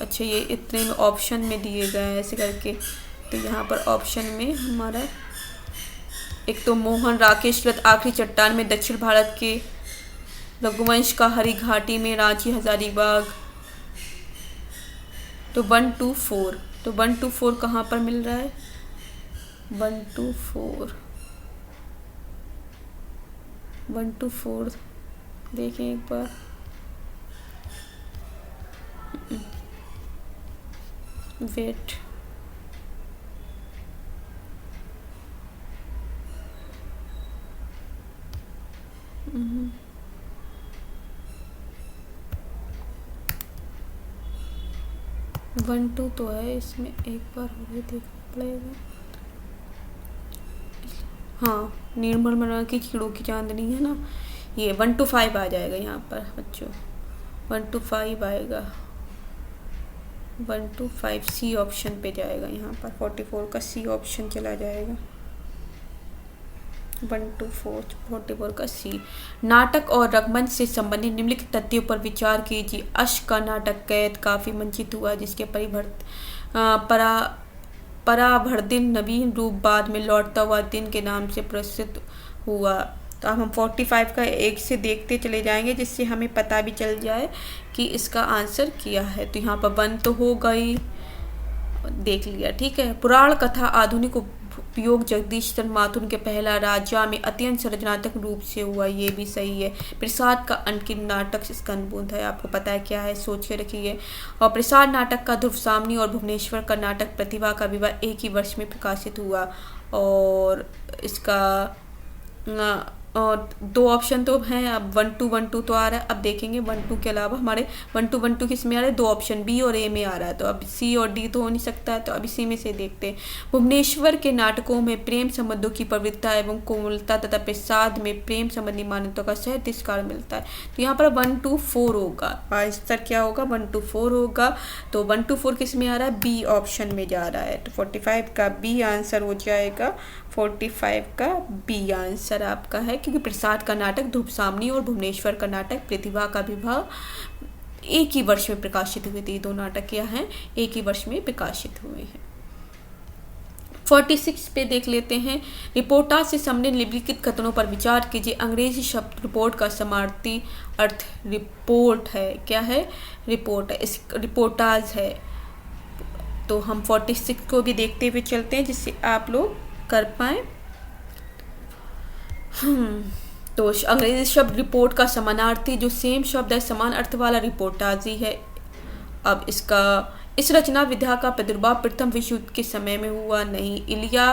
अच्छा, ये इतने में ऑप्शन में दिए गए हैं ऐसे करके। तो यहाँ पर ऑप्शन में हमारा एक तो मोहन राकेश कृत आखिरी चट्टान में दक्षिण भारत के रघुवंश का हरी घाटी में रांची हजारीबाग। तो 1 2 4, तो 1 2 4 कहाँ पर मिल रहा है? 1 2 4 1 2 4 देखें एक बार। वेट, वन टू तो है इसमें, एक बार हो गई देखना पड़ेगा। हाँ, निर्मल वर्मा की चीड़ों की चांदनी है ना, ये 1 2 5 आ जाएगा यहाँ पर बच्चों। 1 2 5 आएगा। 125 सी ऑप्शन पे जाएगा, यहाँ पर 44 का सी ऑप्शन चला जाएगा। 124 का सी। नाटक और रंगमंच से संबंधित निम्नलिखित तथ्यों पर विचार कीजिए। अश्क का नाटक कैद काफी मंचित हुआ, जिसके पराभरदिन नवीन रूप बाद में लौटता हुआ दिन के नाम से प्रसिद्ध हुआ। तो अब हम 45 का एक से देखते चले जाएंगे, जिससे हमें पता भी चल जाए कि इसका आंसर क्या है। तो यहाँ पर 1 तो हो गई, देख लिया, ठीक है। पुराण कथा आधुनिक उपयोग जगदीश चंद्र माथुर के पहला राजा में अत्यंत रचनात्मक रूप से हुआ, ये भी सही है। प्रसाद का अंकित नाटक स्कंदबुंद है, आपको पता है क्या है, सोच के रखिए। और प्रसाद नाटक का ध्रुव सामनी और भुवनेश्वर का नाटक प्रतिभा का विवाह एक ही वर्ष में प्रकाशित हुआ। और इसका और 2 ऑप्शन तो हैं, अब 1-2 तो आ रहा है। अब देखेंगे 1-2 के अलावा हमारे 1-2 किस में आ रहा है, 2 ऑप्शन बी और ए में आ रहा है। तो अब सी और डी तो हो नहीं सकता है, तो अब इसी में से देखते हैं। भुवनेश्वर के नाटकों में प्रेम संबंधों की प्रवृत्ता एवं कोमलता तथा प्रसाद में प्रेम संबंधी मान्यता का सहज तिरस्कार मिलता है। तो यहाँ पर 1-4 होगा, आंसर क्या होगा, 1-4 होगा। तो 1-4 किस में आ रहा है, बी ऑप्शन में जा रहा है। तो 45 का बी आंसर हो जाएगा। 45 का बी आंसर आपका है, क्योंकि प्रसाद का नाटक ध्रुव सामनी और भुवनेश्वर का नाटक प्रतिभा का विवाह एक ही वर्ष में प्रकाशित हुए थे। ये 2 नाटक क्या हैं, एक ही वर्ष में प्रकाशित हुए हैं। 46 पे देख लेते हैं। रिपोर्टाज से संबंधित निम्नलिखित कथनों पर विचार कीजिए। अंग्रेजी शब्द रिपोर्ट का समानार्थी अर्थ रिपोर्ट है, क्या है, रिपोर्ट है, इस रिपोर्टाज है। तो हम 46 को भी देखते हुए चलते हैं, जिससे आप लोग कर पाए। तो अंग्रेजी शब्द रिपोर्ट का समानार्थी जो सेम शब्द है, समान अर्थ वाला, रिपोर्टाजी है। अब इस रचना विधा का प्रादुर्भाव प्रथम विश्व युद्ध के समय में हुआ नहीं। इलिया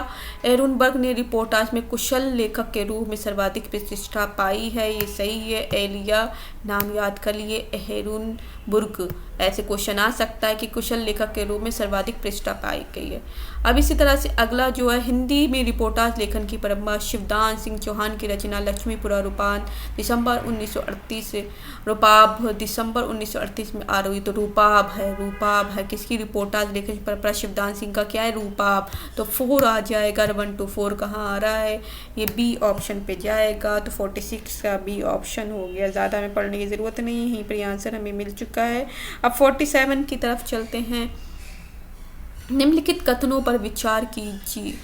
एरुनबर्ग ने रिपोर्टाज में कुशल लेखक के रूप में सर्वाधिक प्रतिष्ठा पाई है, ये सही है। एलिया नाम याद कर लिए, एरुनबुर्ग, ऐसे क्वेश्चन आ सकता है कि कुशल लेखक के रूप में सर्वाधिक प्रतिष्ठा पाई गई है। अब इसी तरह से अगला जो है, हिंदी में रिपोर्टाज लेखन की परंपरा शिवदान सिंह चौहान की रचना लक्ष्मीपुरा रूपान दिसंबर 1938, रूपाभ दिसंबर 1938 में आ रही। तो रूपाभ है किसकी, रिपोर्टाज लेखन की परंपरा शिवदान सिंह का क्या है, रूपाभ। तो 4 आ जाएगा। 1-4 कहाँ आ रहा है, ये बी ऑप्शन पे जाएगा। तो 46 का बी ऑप्शन हो गया, ज़्यादा हमें पढ़ने की ज़रूरत नहीं है, यहीं पर आंसर हमें मिल चुका है। अब 47 की तरफ चलते हैं। निम्नलिखित कथनों पर विचार कीजिए।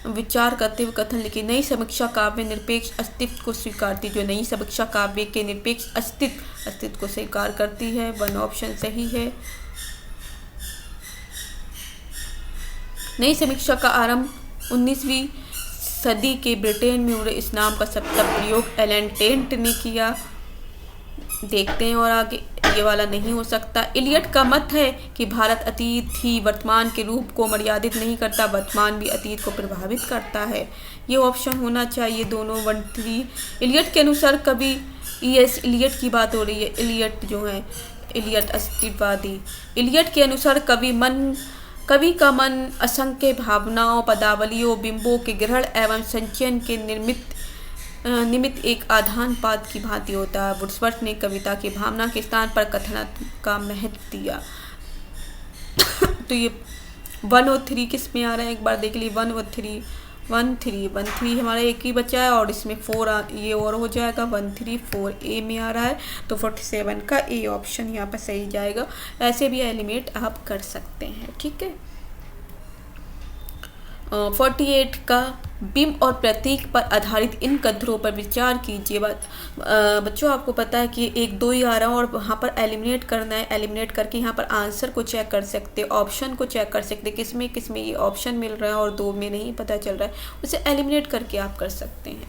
विचार करते हुए कथन लिखिए। नई समीक्षा काव्य निरपेक्ष अस्तित्व को स्वीकारती, जो नई समीक्षा काव्य के निरपेक्ष अस्तित्व को स्वीकार करती है, 1 ऑप्शन सही है। नई समीक्षा का आरंभ 19वीं सदी के ब्रिटेन में हुए। इस नाम का शब्द प्रयोग एलन टेंट ने किया। देखते हैं और आगे, ये वाला नहीं हो सकता। इलियट का मत है कि भारत अतीत ही वर्तमान के रूप को मर्यादित नहीं करता, वर्तमान भी अतीत को प्रभावित करता है, ये ऑप्शन होना चाहिए दोनों। 1-3 इलियट के अनुसार कवि इलियट की बात हो रही है। इलियट जो है, इलियट अस्तित्ववादी। इलियट के अनुसार कवि का मन असंख्य भावनाओं, पदावलियों, बिंबों के ग्रहण एवं संचयन के निमित्त एक आधान पाद की भांति होता है। वर्ड्सवर्थ ने कविता की भावना के स्थान पर कथनात्मक का महत्व दिया। तो ये 1 और 3 किस में आ रहा है, एक बार देख लीजिए। 1 और 3 हमारा एक ही बचा है, और इसमें 4 ये और हो जाएगा। 1-3-4 ए में आ रहा है। तो 47 का ए ऑप्शन यहाँ पर सही जाएगा। ऐसे भी एलिमिनेट आप कर सकते हैं, ठीक है। 48 का बिंब और प्रतीक पर आधारित इन कथनों पर विचार कीजिए। बच्चों आपको पता है कि 1-2 ही आ रहा है और वहाँ पर एलिमिनेट करना है। एलिमिनेट करके यहाँ पर आंसर को चेक कर सकते, ऑप्शन को चेक कर सकते, किसमें ये ऑप्शन मिल रहा है और 2 में नहीं पता चल रहा है, उसे एलिमिनेट करके आप कर सकते हैं।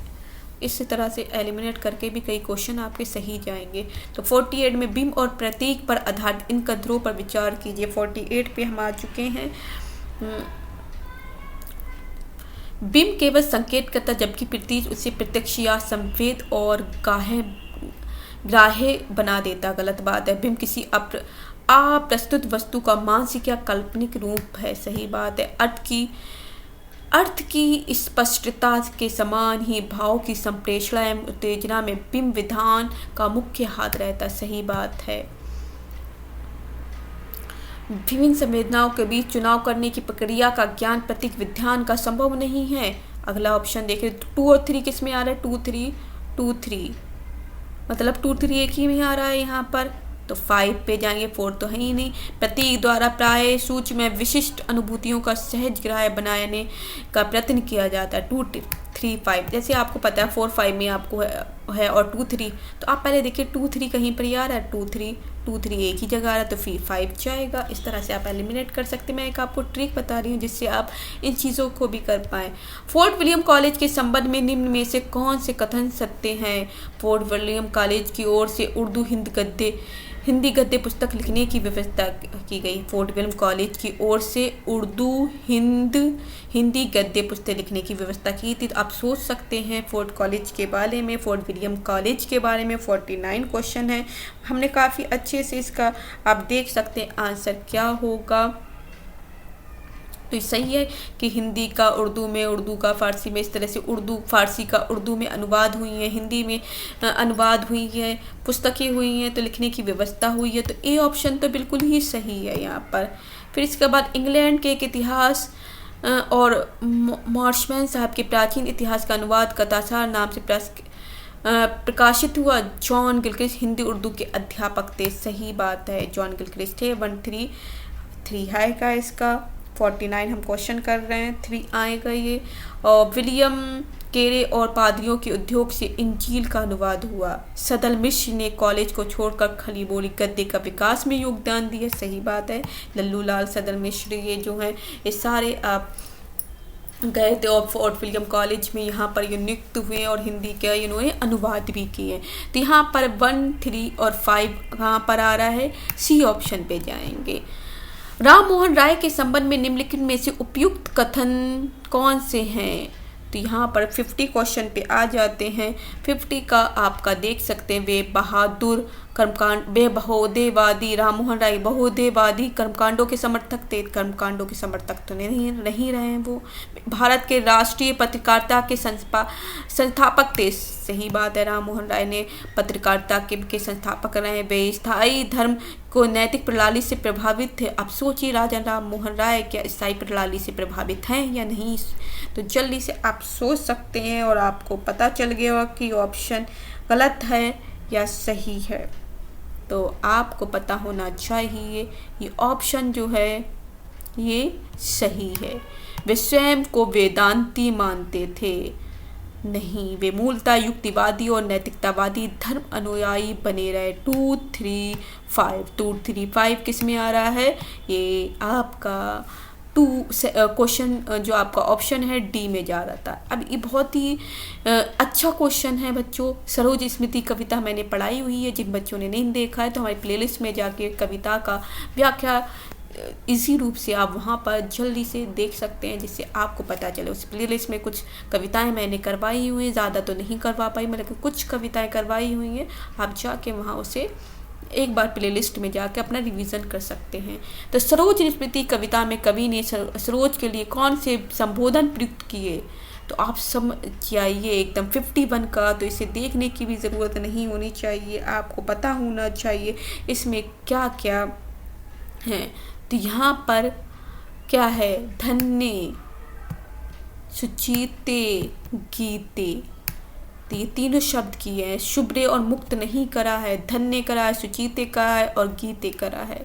इस तरह से एलिमिनेट करके भी कई क्वेश्चन आपके सही जाएंगे। तो 48 में बिंब और प्रतीक पर आधारित इन कथनों पर विचार कीजिए। 48 पे हम आ चुके हैं। बिंब केवल संकेत करता, जबकि प्रतीक उसे प्रत्यक्ष या संवेद और ग्राह्य बना देता। गलत बात है। बिंब किसी अप्रस्तुत वस्तु का मानसिक या काल्पनिक रूप है, सही बात है। अर्थ की स्पष्टता के समान ही भाव की संप्रेषणा एवं उत्तेजना में बिंब विधान का मुख्य हाथ रहता, सही बात है। विभिन्न संवेदनाओं के बीच चुनाव करने की प्रक्रिया का ज्ञान प्रतीक विज्ञान का संभव नहीं है। अगला ऑप्शन देखें, 2 और 3 किस में आ रहा है, 2 3 2 3, मतलब 2 3 एक ही में आ रहा है यहाँ पर, तो 5 पे जाएंगे, 4 तो है ही नहीं। प्रतीक द्वारा प्राय सूक्ष्म में विशिष्ट अनुभूतियों का सहज ग्राह्य बनाने का प्रयत्न किया जाता है। 2 3 5, जैसे आपको पता है 4 5 में आपको है और 2 3, तो आप पहले देखिए 2 3 कहीं पर ही आ रहा है, 2 3 एक ही जगह आ रहा है, तो फिर 5 जाएगा। इस तरह से आप एलिमिनेट कर सकते हैं। मैं एक आपको ट्रिक बता रही हूँ जिससे आप इन चीज़ों को भी कर पाएँ। फोर्ट विलियम कॉलेज के संबंध में निम्न में से कौन से कथन सत्य हैं? फोर्ट विलियम कॉलेज की ओर से उर्दू हिंदी गद्य पुस्तक लिखने की व्यवस्था की गई। फोर्ट विलियम कॉलेज की ओर से उर्दू हिंदी गद्य पुस्तक लिखने की व्यवस्था की थी। तो आप सोच सकते हैं फोर्ट कॉलेज के बारे में, फोर्ट विलियम कॉलेज के बारे में 49 क्वेश्चन है। हमने काफ़ी अच्छे से इसका आप देख सकते हैं आंसर क्या होगा। तो सही है कि हिंदी का उर्दू में, उर्दू का फारसी में, इस तरह से उर्दू फारसी का उर्दू में अनुवाद हुई है, हिंदी में अनुवाद हुई है, पुस्तकें हुई हैं, तो लिखने की व्यवस्था हुई है। तो ए ऑप्शन तो बिल्कुल ही सही है यहाँ पर। फिर इसके बाद इंग्लैंड के एक इतिहास और मार्शमैन साहब के प्राचीन इतिहास का अनुवाद कथासार नाम से प्रकाशित हुआ। जॉन गिलक्रिस्ट हिंदी उर्दू के अध्यापक थे। सही बात है, जॉन गिलक्रिस्ट थे। 133 आएगा इसका। 49 हम क्वेश्चन कर रहे हैं, 3 आएगा ये। और विलियम केरे और पादरियों के उद्योग से इंजील का अनुवाद हुआ। सदल मिश्र ने कॉलेज को छोड़कर खली बोली गद्य का विकास में योगदान दिया। सही बात है, लल्लू लाल सदल मिश्र ये जो हैं ये सारे आप गए थे और फोर्ट विलियम कॉलेज में यहाँ पर ये नियुक्त हुए और हिंदी का इन्होंने अनुवाद भी किए। तो यहाँ पर 1 3 और 5 कहाँ पर आ रहा है, सी ऑप्शन पे जाएंगे। राम मोहन राय के संबंध में निम्नलिखित में से उपयुक्त कथन कौन से हैं? तो यहाँ पर 50 क्वेश्चन पे आ जाते हैं। 50 का आपका देख सकते हैं, वे बहादुर कर्मकांड बहुदेवादी राम मोहन राय बहुदेवादी कर्मकांडों के समर्थक थे। कर्मकांडों के समर्थक तो नहीं रहे हैं वो। भारत के राष्ट्रीय पत्रकारिता के संस्थापक थे। सही बात है, राम मोहन राय ने पत्रकारिता के संस्थापक रहे। वे स्थायी धर्म को नैतिक प्रणाली से प्रभावित थे। अब सोचिए राजा राम मोहन राय क्या स्थायी प्रणाली से प्रभावित हैं या नहीं? तो जल्दी से आप सोच सकते हैं और आपको पता चल गया कि ऑप्शन गलत है या सही है। तो आपको पता होना चाहिए ये ऑप्शन जो है ये सही है। वे स्वयं को वेदांती मानते थे। नहीं, वे मूलतः युक्तिवादी और नैतिकतावादी धर्म अनुयायी बने रहे। 2 3 5 किस में आ रहा है? ये आपका 2 क्वेश्चन जो आपका ऑप्शन है डी में जा रहा था। अब ये बहुत ही अच्छा क्वेश्चन है बच्चों। सरोज स्मृति कविता मैंने पढ़ाई हुई है। जिन बच्चों ने नहीं देखा है तो हमारी प्लेलिस्ट में जाके कविता का व्याख्या इसी रूप से आप वहाँ पर जल्दी से देख सकते हैं, जिससे आपको पता चले। उस प्लेलिस्ट में कुछ कविताएं मैंने करवाई हुई हैं, ज़्यादा तो नहीं करवा पाई, मतलब कुछ कविताएं करवाई हुई हैं। आप जाके वहाँ उसे एक बार प्लेलिस्ट में जाके अपना रिवीजन कर सकते हैं। तो सरोज स्मृति कविता में कवि ने सरोज के लिए कौन से संबोधन प्रयुक्त किए? तो आप समझ जाइए एकदम 51 का। तो इसे देखने की भी ज़रूरत नहीं होनी चाहिए, आपको पता होना चाहिए इसमें क्या क्या है। तो यहाँ पर क्या है? धन्य सुचीते गीते, तो ये तीनों शब्द किए हैं। शुभ्रे और मुक्त नहीं करा है, धन्य करा है, सुचीते करा है और गीते करा है।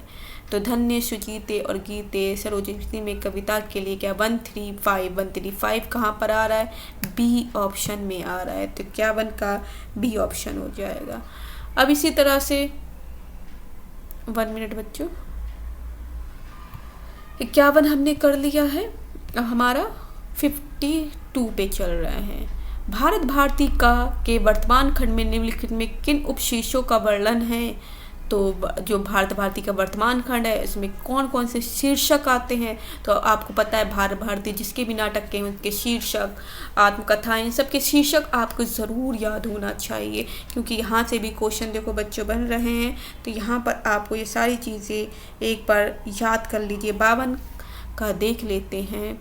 तो धन्य सुचीते और गीते सरोज स्मृति में कविता के लिए क्या 135 कहाँ पर आ रहा है? बी ऑप्शन में आ रहा है। तो 51 का बी ऑप्शन हो जाएगा। अब इसी तरह से 1 मिनट बच्चों, 51 हमने कर लिया है। अब हमारा 52 पे चल रहे हैं। भारत भारती का के वर्तमान खंड में निम्नलिखित में किन उपशीर्षों का वर्णन है? तो जो भारत भारती का वर्तमान खंड है इसमें कौन कौन से शीर्षक आते हैं? तो आपको पता है भारत भारती जिसके भी नाटक के उनके शीर्षक, आत्मकथाएं, सबके शीर्षक आपको ज़रूर याद होना चाहिए, क्योंकि यहाँ से भी क्वेश्चन देखो बच्चों बन रहे हैं। तो यहाँ पर आपको ये सारी चीज़ें एक बार याद कर लीजिए। 52 का देख लेते हैं।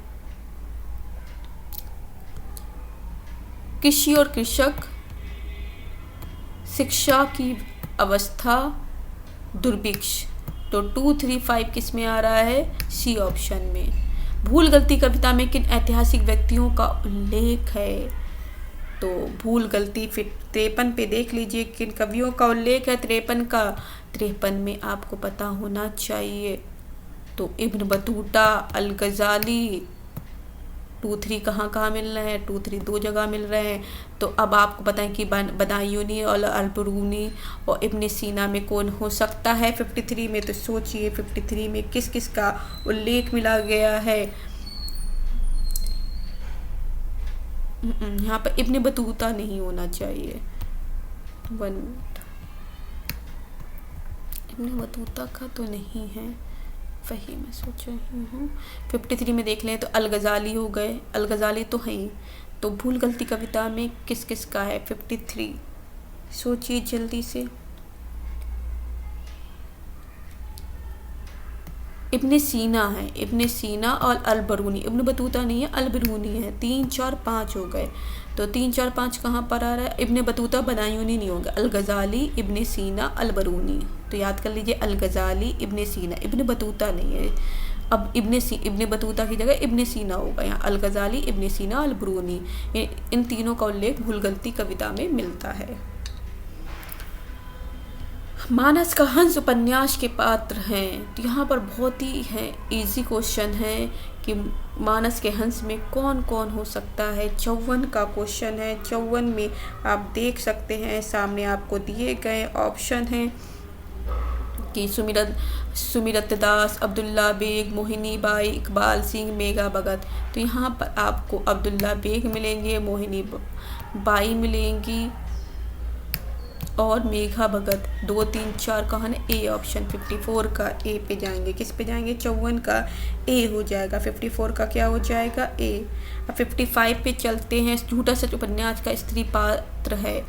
कृषि और कृषक, शिक्षा की अवस्था, दुर्भिक्ष, तो 235 किस में आ रहा है? सी ऑप्शन में। भूल गलती कविता में किन ऐतिहासिक व्यक्तियों का उल्लेख है? तो भूल गलती 53 पे देख लीजिए किन कवियों का उल्लेख है 53 का। 53 में आपको पता होना चाहिए। तो इब्न बतूता, अल गजाली। 2-3 कहाँ कहाँ मिल रहे हैं? 2-3 दो जगह मिल रहे हैं। तो अब आपको पता है कि बदायूनी और अल-बरूनी और इब्न सीना में कौन हो सकता है 53 में? तो सोचिए 53 में किस किस का उल्लेख मिला गया है? यहाँ पर इब्न बतूता नहीं होना चाहिए। 1 मिनट, इब्न बतूता का तो नहीं है, वही मैं सोच रही हूँ। 53 में देख लें तो अल गजाली हो गए, अल गजाली तो है ही। तो भूल गलती कविता में किस किस का है 53? सोचिए जल्दी से। इब्न सीना है, इब्न सीना और अल बरूनी। इब्न बतूता नहीं है, अल बरूनी है। 3, 4, 5 हो गए। तो 3, 4, 5 कहाँ पर आ रहा है? इब्न बतूता बदायूनी नहीं होगा। अल गजाली, इब्न सीना, अल बरूनी। तो याद कर लीजिए अल गजाली, इब्न सीना, इब्न बतूता नहीं है। अब इब्न बतूता की जगह इब्न सीना होगा यहाँ। अल गजाली, इब्न सीना, अल बरूनी, इन तीनों का उल्लेख भूल गलती कविता में मिलता है। मानस का हंस उपन्यास के पात्र हैं। तो यहाँ पर बहुत ही है इजी क्वेश्चन है कि मानस के हंस में कौन कौन हो सकता है। 54 का क्वेश्चन है। 54 में आप देख सकते हैं सामने आपको दिए गए ऑप्शन हैं कि सुमिरत दास, अब्दुल्ला बेग, मोहिनी बाई, इकबाल सिंह, मेघा भगत। तो यहाँ पर आपको अब्दुल्ला बेग मिलेंगे, मोहिनी बाई मिलेंगी और मेघा भगत। 2, 3, 4 कहाँ है? ए ऑप्शन 54 का ए पे जाएंगे। किस पे जाएंगे? 54 का ए हो जाएगा। 54 का क्या हो जाएगा? ए। अब 55 पे चलते हैं। झूठा सच उपन्यास का स्त्री पात्र है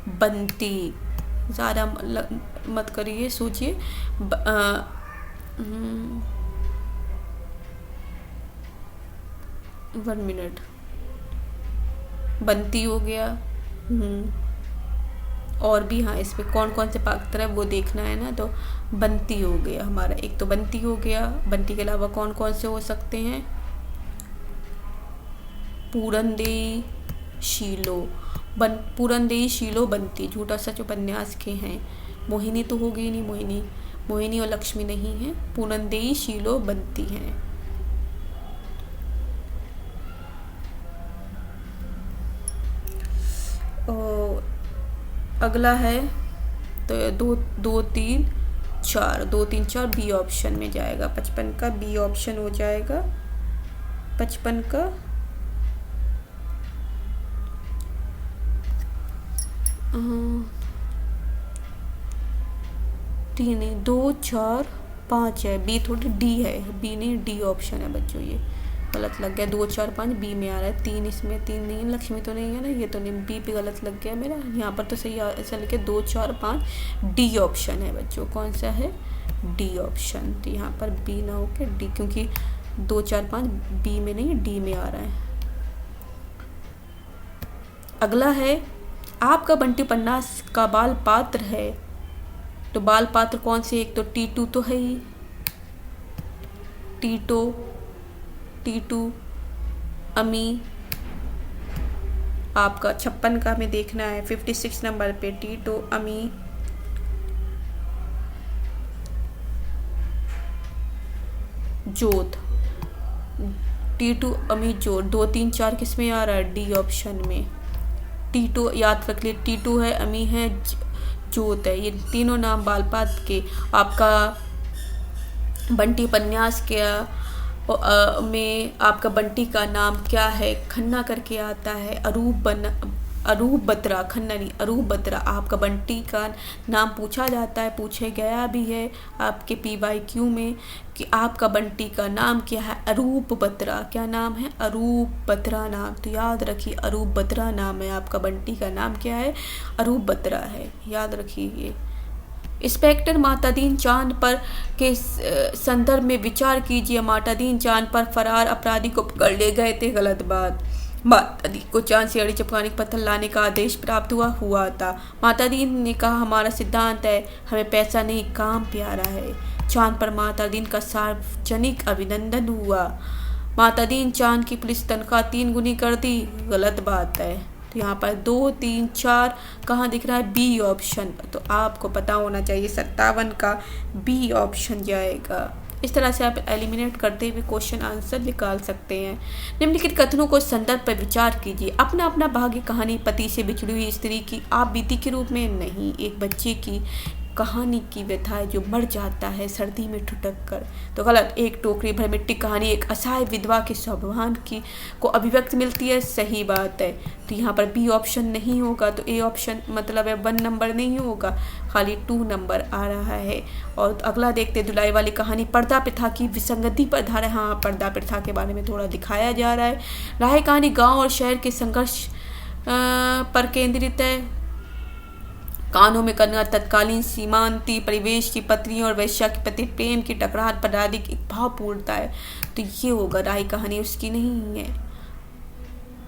बंती। ज़्यादा मत करिए, सोचिए। 1 मिनट। बंती हो गया। और भी हाँ, इस पे कौन कौन से पात्र है वो देखना है ना। तो बंती हो गया हमारा, एक तो बंती हो गया। बंती के अलावा कौन कौन से हो सकते हैं? पूरनदेई, शीलो। पूरनदेई, शीलो, बंती झूठा सच उपन्यास के हैं। मोहिनी तो होगी नहीं, मोहिनी और लक्ष्मी नहीं है। पूरनदेई, शीलो, बंती हैं। अगला है तो 2, 3, 4 बी ऑप्शन में जाएगा। 55 का बी ऑप्शन हो जाएगा। 55 का 3 नहीं, 2, 4, 5 है। बी थोड़ी डी है, बी नहीं डी ऑप्शन है बच्चों। ये गलत लग गया। 2, 4, 5 बी में आ रहा है। 3 इसमें 3 नहीं है। लक्ष्मी तो नहीं है ना, ये तो नहीं। बी पे गलत लग गया मेरा। यहाँ पर तो सही ऐसा लिखे 2, 4, 5 डी ऑप्शन है बच्चों। कौन सा है? D option. तो यहाँ पर बी ना होके डी, क्योंकि 2, 4, 5 बी में नहीं डी में आ रहा है। अगला है आपका बंटी उपन्यास का बाल पात्र है। तो बाल पात्र कौन से? एक तो टीटू तो है ही, टीटू, अमी। आपका 56 का हमें देखना है। 56 नंबर पे टीटू, अमी, जोत। टीटू, अमी, जोत। 2, 3, 4 किस में आ रहा है? डी ऑप्शन में। टीटू याद रख लिए, टीटू है, अमी है, जोत है। ये तीनों नाम बाल पात्र के। आपका बंटी उपन्यास के में आपका बंटी का नाम क्या है? खन्ना करके आता है। अरूप बत्रा, खन्ना नहीं, अरूप बत्रा। आपका बंटी का नाम पूछा जाता है, पूछे गया भी है आपके PYQ में कि आपका बंटी का नाम क्या है? अरूप बत्रा। क्या नाम है? अरूप बत्रा नाम। तो याद रखिए अरूप बत्रा नाम है आपका बंटी का। नाम क्या है? अरूप बत्रा है, याद रखिए। इंस्पेक्टर मातादीन चांद पर के संदर्भ में विचार कीजिए। मातादीन चांद पर फरार अपराधी को पकड़ ले गए थे। गलत बात। मातादीन को चांद से अड़ी चपकाने के पत्थर लाने का आदेश प्राप्त हुआ था। मातादीन ने कहा हमारा सिद्धांत है, हमें पैसा नहीं काम प्यारा है। चांद पर माता दीन का सार्वजनिक अभिनंदन हुआ। माता दीन चांद की पुलिस तनख्वाह 3 गुनी कर दी, गलत बात है। तो यहाँ पर 2, 3, 4 कहाँ दिख रहा है? B option. तो आपको पता होना चाहिए 57 का बी ऑप्शन जाएगा। इस तरह से आप एलिमिनेट करते हुए क्वेश्चन आंसर निकाल सकते हैं। निम्नलिखित कथनों को संदर्भ पर विचार कीजिए। अपना अपना भाग्य कहानी पति से बिछड़ी हुई स्त्री की आप बीती के रूप में नहीं, एक बच्चे की कहानी की व्यथा है जो मर जाता है सर्दी में ठुठक कर। तो गलत। एक टोकरी भर मिट्टी कहानी एक असहाय विधवा के स्वाभिमान की को अभिव्यक्ति मिलती है, सही बात है। तो यहाँ पर बी ऑप्शन नहीं होगा, तो ए ऑप्शन मतलब है 1 नंबर नहीं होगा, खाली 2 नंबर आ रहा है। और अगला देखते धुलाई वाली कहानी पर्दा प्रथा की विसंगति पर आधारित है। हाँ, पर्दा प्रथा के बारे में थोड़ा दिखाया जा रहा है। राह कहानी गाँव और शहर के संघर्ष पर केंद्रित है। कानों में करना तत्कालीन सीमांती परिवेश की पत्नी और वैश्या के प्रति प्रेम की टकरार पर आधारित एक भावपूर्णता है। तो ये होगा, राही कहानी उसकी नहीं है।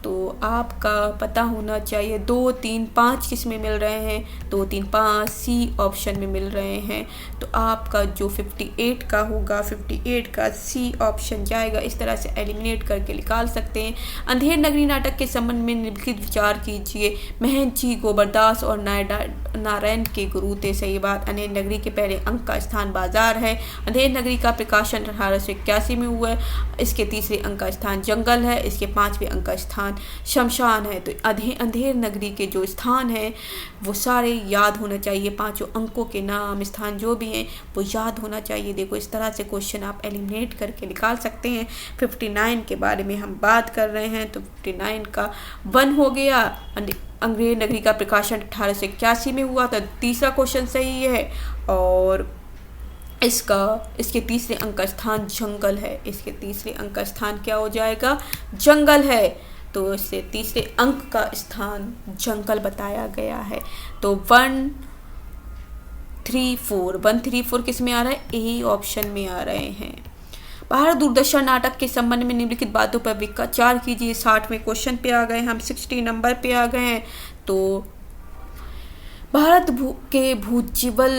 तो आपका पता होना चाहिए 2, 3, 5 किस में मिल रहे हैं? 2, 3, 5 सी ऑप्शन में मिल रहे हैं। तो आपका जो 58 का होगा, 58 का सी ऑप्शन जाएगा। इस तरह से एलिमिनेट करके निकाल सकते हैं। अंधेर नगरी नाटक के संबंध में निम्नलिखित विचार कीजिए। महंत जी गोबरदास और नारायण के गुरु थे, सही बात। अंधेर नगरी के पहले अंक का स्थान बाजार है। अंधेर नगरी का प्रकाशन 1881 में हुआ है। इसके तीसरे अंक का स्थान जंगल है। इसके 5वें अंक का स्थान शमशान है। तो अंधेर नगरी के जो स्थान है वो सारे याद होना चाहिए। 5 अंकों के नाम स्थान जो भी हैं वो याद होना चाहिए। देखो, इस तरह से क्वेश्चन आप एलिमिनेट करके निकाल सकते हैं। 59 के बारे में हम बात कर रहे हैं, तो 59 का 1 हो गया। अंधेर नगरी का प्रकाशन 1881 में हुआ था, तीसरा क्वेश्चन सही है। और इसके तीसरे अंक का स्थान जंगल है। इसके तीसरे अंक का स्थान क्या हो जाएगा? जंगल है। तो इससे तीसरे अंक का स्थान जंगल बताया गया है। तो 1, 3, 4 किस में आ रहा है? ए ऑप्शन में आ रहे हैं। भारत दूरदर्शन नाटक के संबंध में निम्नलिखित बातों पर विचार कीजिए। 60वें क्वेश्चन पे आ गए हम, 60 नंबर पे आ गए हैं। तो भारत के भूजीवल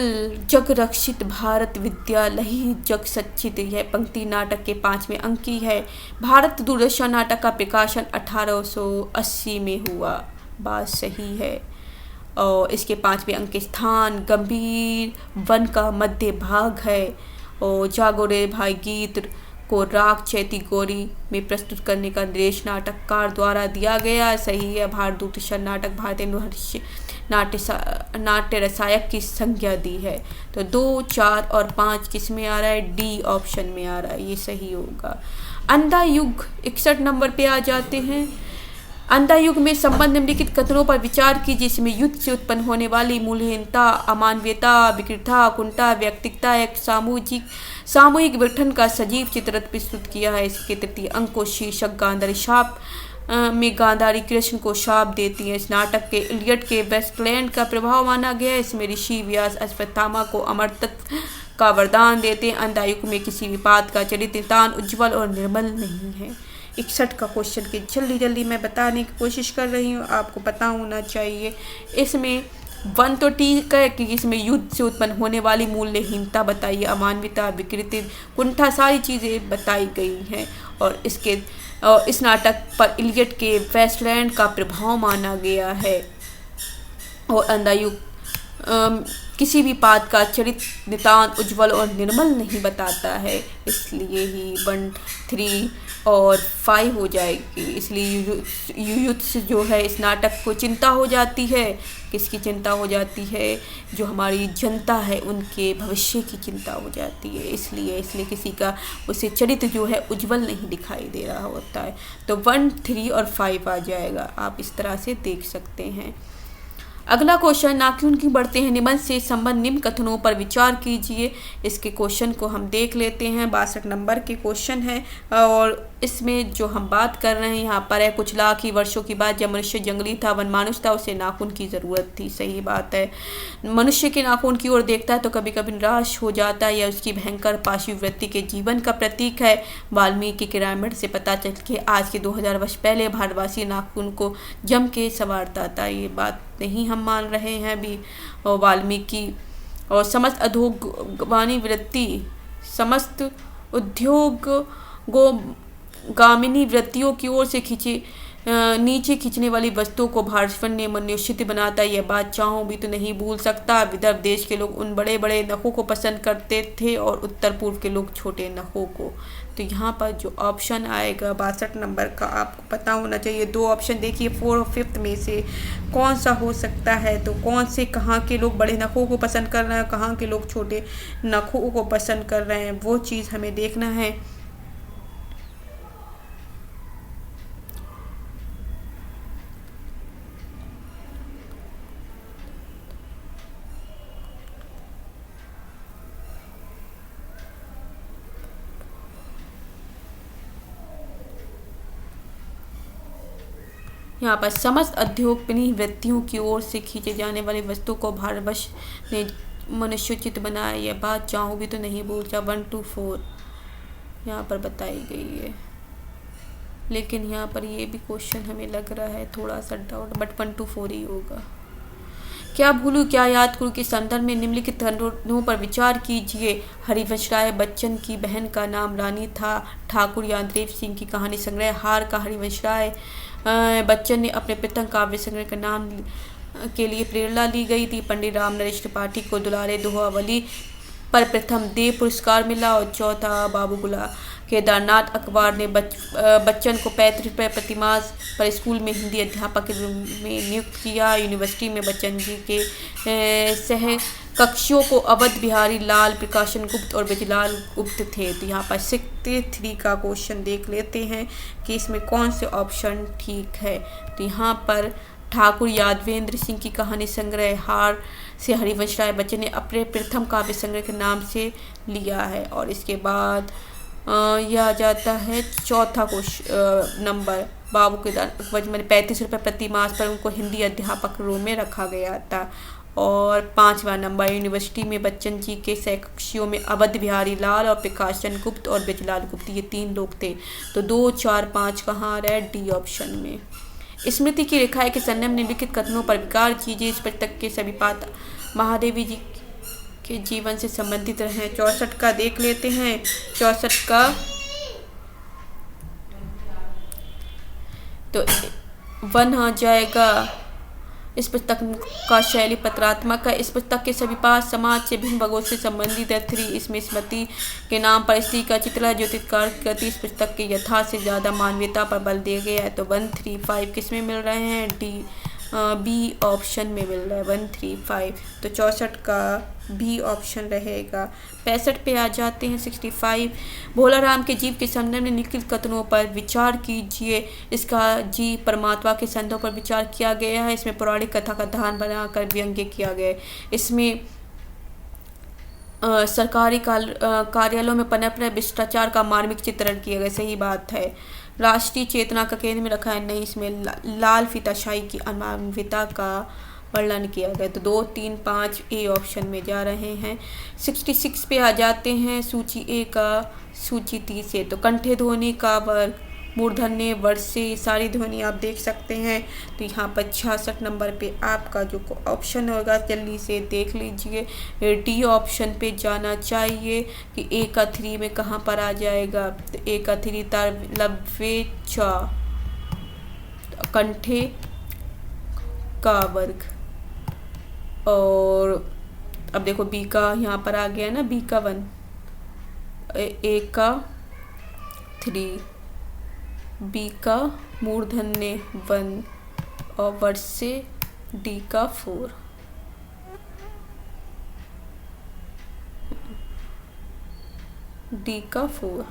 जग रक्षित भारत विद्यालही जग सच्चित, यह पंक्ति नाटक के 5वें अंक की है। भारत दूरदर्शन नाटक का प्रकाशन 1880 में हुआ, बात सही है। और इसके 5वें अंक के स्थान गंभीर वन का मध्य भाग है। और जागो रे भाई गीत को राग चैती गौरी में प्रस्तुत करने का निर्देश नाटककार द्वारा दिया गया, सही है। भारत दूरदर्शन नाटक भारतीय नाट्य रसायक की संज्ञा दी है। तो 2, 4 और 5 किस में आ रहा है? डी ऑप्शन में आ रहा है, ये सही होगा। अंधा युग 61 नंबर पे आ जाते हैं। अंधा युग में संबंध निम्नलिखित कथनों पर विचार की, जिसमें युद्ध से उत्पन्न होने वाली मूल्यहीनता, अमानवीयता, विकृतता, कुंठा, व्यक्तिकता एक सामूहिक गठन का सजीव चित्र प्रस्तुत किया है। इसके तृतीय अंक को शीर्षक गांधारी शाप में गांधारी कृष्ण को शाप देती है। इस नाटक के इलियट के वेस्टलैंड का प्रभाव माना गया है। इसमें ऋषि व्यास अश्वत्थामा को अमरत्व का वरदान देते हैं। अंधा युग में किसी भी पात्र का चरित्र नितांत उज्ज्वल और निर्मल नहीं है। 61 का क्वेश्चन की जल्दी मैं बताने की कोशिश कर रही हूँ, आपको पता होना चाहिए। इसमें 1 तो ठीक है कि इसमें युद्ध से उत्पन्न होने वाली मूल्यहीनता बताइए, अमानवीयता, विकृति, कुंठा, सारी चीज़ें बताई गई हैं। और इस नाटक पर इलियट के वेस्टलैंड का प्रभाव माना गया है। और अंधा युग किसी भी पात्र का चरित्र नितांत उज्ज्वल और निर्मल नहीं बताता है, इसलिए ही 1, 3 और 5 हो जाएगी। इसलिए युद्ध से जो है इस नाटक को चिंता हो जाती है। किसकी चिंता हो जाती है? जो हमारी जनता है उनके भविष्य की चिंता हो जाती है। इसलिए किसी का उसे चरित्र जो है उज्ज्वल नहीं दिखाई दे रहा होता है। तो 1, 3 और 5 आ जाएगा, आप इस तरह से देख सकते हैं। अगला क्वेश्चन, नाखून क्यों बढ़ते हैं निबंध से संबंध निम्न कथनों पर विचार कीजिए। इसके क्वेश्चन को हम देख लेते हैं। 62 नंबर के क्वेश्चन है। और इसमें जो हम बात कर रहे हैं यहाँ पर है, कुछ लाख ही वर्षों के बाद जब मनुष्य जंगली था, वनमानुष था, उसे नाखून की ज़रूरत थी, सही बात है। मनुष्य के नाखून की ओर देखता है तो कभी कभी निराश हो जाता है। यह उसकी भयंकर पाशुवृत्ति के जीवन का प्रतीक है। वाल्मीकि के रामायण से पता चल के आज के 2000 वर्ष पहले भारतवासी नाखून को जम के संवारता था। ये बात नहीं हम मान रहे हैं अभी। और वाल्मीकि और समस्त अधोगामी वृत्ति, समस्त उद्योगगामिनी वृत्तियों की ओर से नीचे खींचने वाली वस्तुओं को भारतवन ने मनुष्य बनाता। यह बात चाहूँ भी तो नहीं भूल सकता। विदर्भ देश के लोग उन बड़े बड़े नखों को पसंद करते थे और उत्तर पूर्व के लोग छोटे नखों को। तो यहाँ पर जो ऑप्शन आएगा 62 नंबर का आपको पता होना चाहिए। दो ऑप्शन देखिए 4 और 5 में से कौन सा हो सकता है। तो कौन से, कहाँ के लोग बड़े नखों को पसंद कर रहे हैं, कहाँ के लोग छोटे नखों को पसंद कर रहे हैं, वो चीज़ हमें देखना है। यहाँ पर समस्त अध्योपनी वृत्तियों की ओर से खींचे जाने वाली वस्तु को भारतवर्ष ने मनुष्योचित बनाया। यह बात चाहूँ भी तो नहीं भूलता। 1 to 4 यहाँ पर बताई गई है, लेकिन यहाँ पर ये भी क्वेश्चन हमें लग रहा है थोड़ा सा डाउट, बट 1 to 4 ही होगा। क्या भूलूं क्या याद करूं के संदर्भ में निम्नलिखित खंडों पर विचार कीजिए। हरिवंश राय बच्चन की बहन का नाम रानी था। ठाकुर यादव सिंह की कहानी संग्रह हार का हरिवंश राय बच्चन ने अपने प्रथम काव्य संग्रह का नाम के लिए प्रेरणा ली गई थी। पंडित राम नरेश त्रिपाठी को दुलारे दोहावली पर प्रथम देव पुरस्कार मिला और चौथा बाबू गुला। केदारनाथ अखबार ने बच्चन को 35 रुपये प्रतिमास पर स्कूल में हिंदी अध्यापक के रूप में नियुक्त किया। यूनिवर्सिटी में बच्चन जी के सह कक्षियों को अवध बिहारी लाल, प्रकाशन गुप्त और ब्रजलाल गुप्त थे। तो यहाँ पर 63 का क्वेश्चन देख लेते हैं कि इसमें कौन से ऑप्शन ठीक है। तो यहाँ पर ठाकुर यादवेंद्र सिंह की कहानी संग्रह हार से हरिवंश राय बच्चन ने अपने प्रथम काव्य संग्रह के नाम से लिया है। और इसके बाद यह आ जाता है चौथा नंबर बाबू केदार में 35 रुपये प्रति मास पर उनको हिंदी अध्यापक के रूप में रखा गया था। और 5वां नंबर यूनिवर्सिटी में बच्चन जी के सहकक्षियों में अवध बिहारी लाल और प्रकाशन गुप्त और ब्रजलाल गुप्त, ये 3 लोग थे। तो 2, 4, 5 कहाँ रहे? डी ऑप्शन में। स्मृति की रेखाएं के संदर्भ निम्नलिखित कथनों पर विचार कीजिए। इस पुस्तक के सभी पात्र महादेवी जी के जीवन से संबंधित रहे। 64 का देख लेते हैं। 64 का तो 1 आ जाएगा। इस पुस्तक का शैली पत्रात्मक है। इस पुस्तक के सभी पाठ समाज से भिन्न वर्गों से संबंधित है। 3 इसमें स्मृति के नाम पर स्त्री का चित्र है। ज्योतिषकार कृति इस पुस्तक के यथा से ज़्यादा मानवीयता पर बल दिया गया है। तो 1, 3, 5 किस में मिल रहे हैं? डी बी ऑप्शन में मिल रहा है 1, 3, 5। तो 64 का बी ऑप्शन रहेगा। 65 पे आ जाते हैं। 65 भोला राम के जीव के संदर्भ में निम्नलिखित कथनों पर विचार कीजिए। इसका जी परमात्मा के संदर्भ पर विचार किया गया है। इसमें पौराणिक कथा का ध्यान बनाकर व्यंग्य किया गया है। इसमें सरकारी कार्यालयों में पनप रहे भ्रष्टाचार का मार्मिक चित्रण किया गया। सही बात है। राष्ट्रीय चेतना का केंद्र में रखा है। नहीं, इसमें लाल फीताशाही की अमानविकता का वर्णन किया गया। तो 2, 3, 5 ए ऑप्शन में जा रहे हैं। 66 पे आ जाते हैं। सूची ए का सूची 30 से। तो कंठे ध्वनि का वर्ग मूर्धन्य वर्षे सारी ध्वनि आप देख सकते हैं। तो यहाँ पर 66 नंबर पे आपका जो ऑप्शन होगा जल्दी से देख लीजिए। डी ऑप्शन पे जाना चाहिए कि ए का 3 में कहाँ पर आ जाएगा। तो ए का 3 तालव्य च कंठे का वर्ग। और अब देखो बी का यहाँ पर आ गया ना, बी का 1, ए का 3, बी का मूर्धन्य 1 और वर्षे डी का 4। डी का 4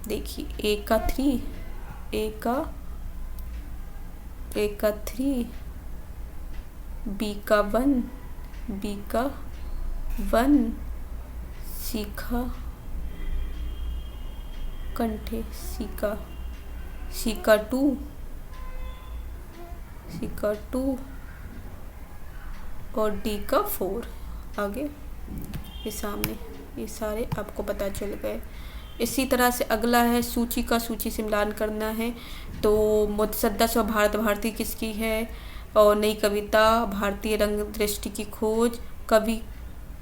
देखिए। ए का 3, ए का 3, बी का 1, बी का 1, सी का कंठे, सी का 2, सी का 2 और डी का 4। आगे ये सामने ये सारे आपको पता चल गए। इसी तरह से अगला है सूची का सूची से मिलान करना है। तो मुतसद्दस और भारत भारती किसकी है? और नई कविता, भारतीय रंग दृष्टि की खोज, कवि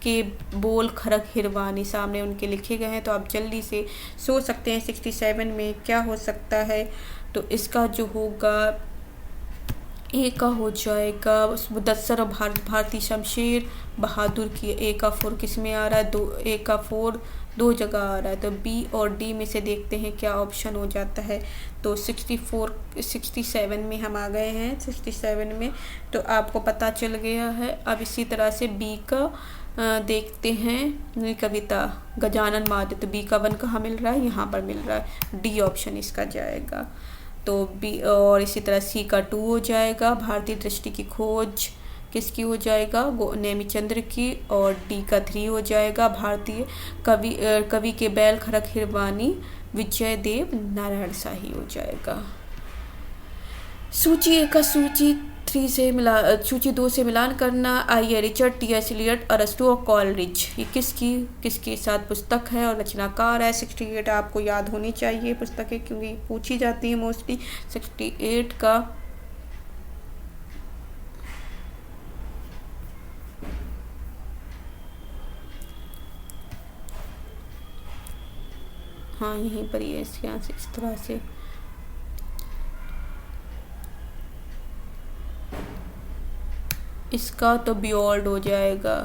के बोल खरक हिरवानी सामने उनके लिखे गए हैं। तो आप जल्दी से सोच सकते हैं 67 में क्या हो सकता है। तो इसका जो होगा ए का हो जाएगा मुदस्सर और भारती शमशेर बहादुर की। ए का 4 किस में आ रहा है, दो ए का 4 दो जगह आ रहा है। तो बी और डी में से देखते हैं क्या ऑप्शन हो जाता है। तो 67 में हम आ गए हैं। 67 में तो आपको पता चल गया है। अब इसी तरह से बी का देखते हैं कविता गजानन मादे। तो बी का 1 कहाँ मिल रहा है, यहाँ पर मिल रहा है, डी ऑप्शन इसका जाएगा। तो बी और इसी तरह सी का 2 हो जाएगा, भारतीय दृष्टि की खोज किसकी हो जाएगा, नेमीचंद्र की। और डी का 3 हो जाएगा, भारतीय कवि के बैल खरक हिरवानी विजय देव नारायण शाही हो जाएगा। सूची 1 का सूची 2 से मिलान करना। आई रिचर्ड, टी.एस. एलियट, अरस्तू और कॉलरिज। ये किसके साथ पुस्तक है और रचनाकार है। 68 आपको याद होनी चाहिए पुस्तकें, क्योंकि पूछी जाती है मोस्टली। 68 का हाँ यहीं पर ही है, यहाँ से इस तरह से। इसका तो बियोल्ड हो जाएगा।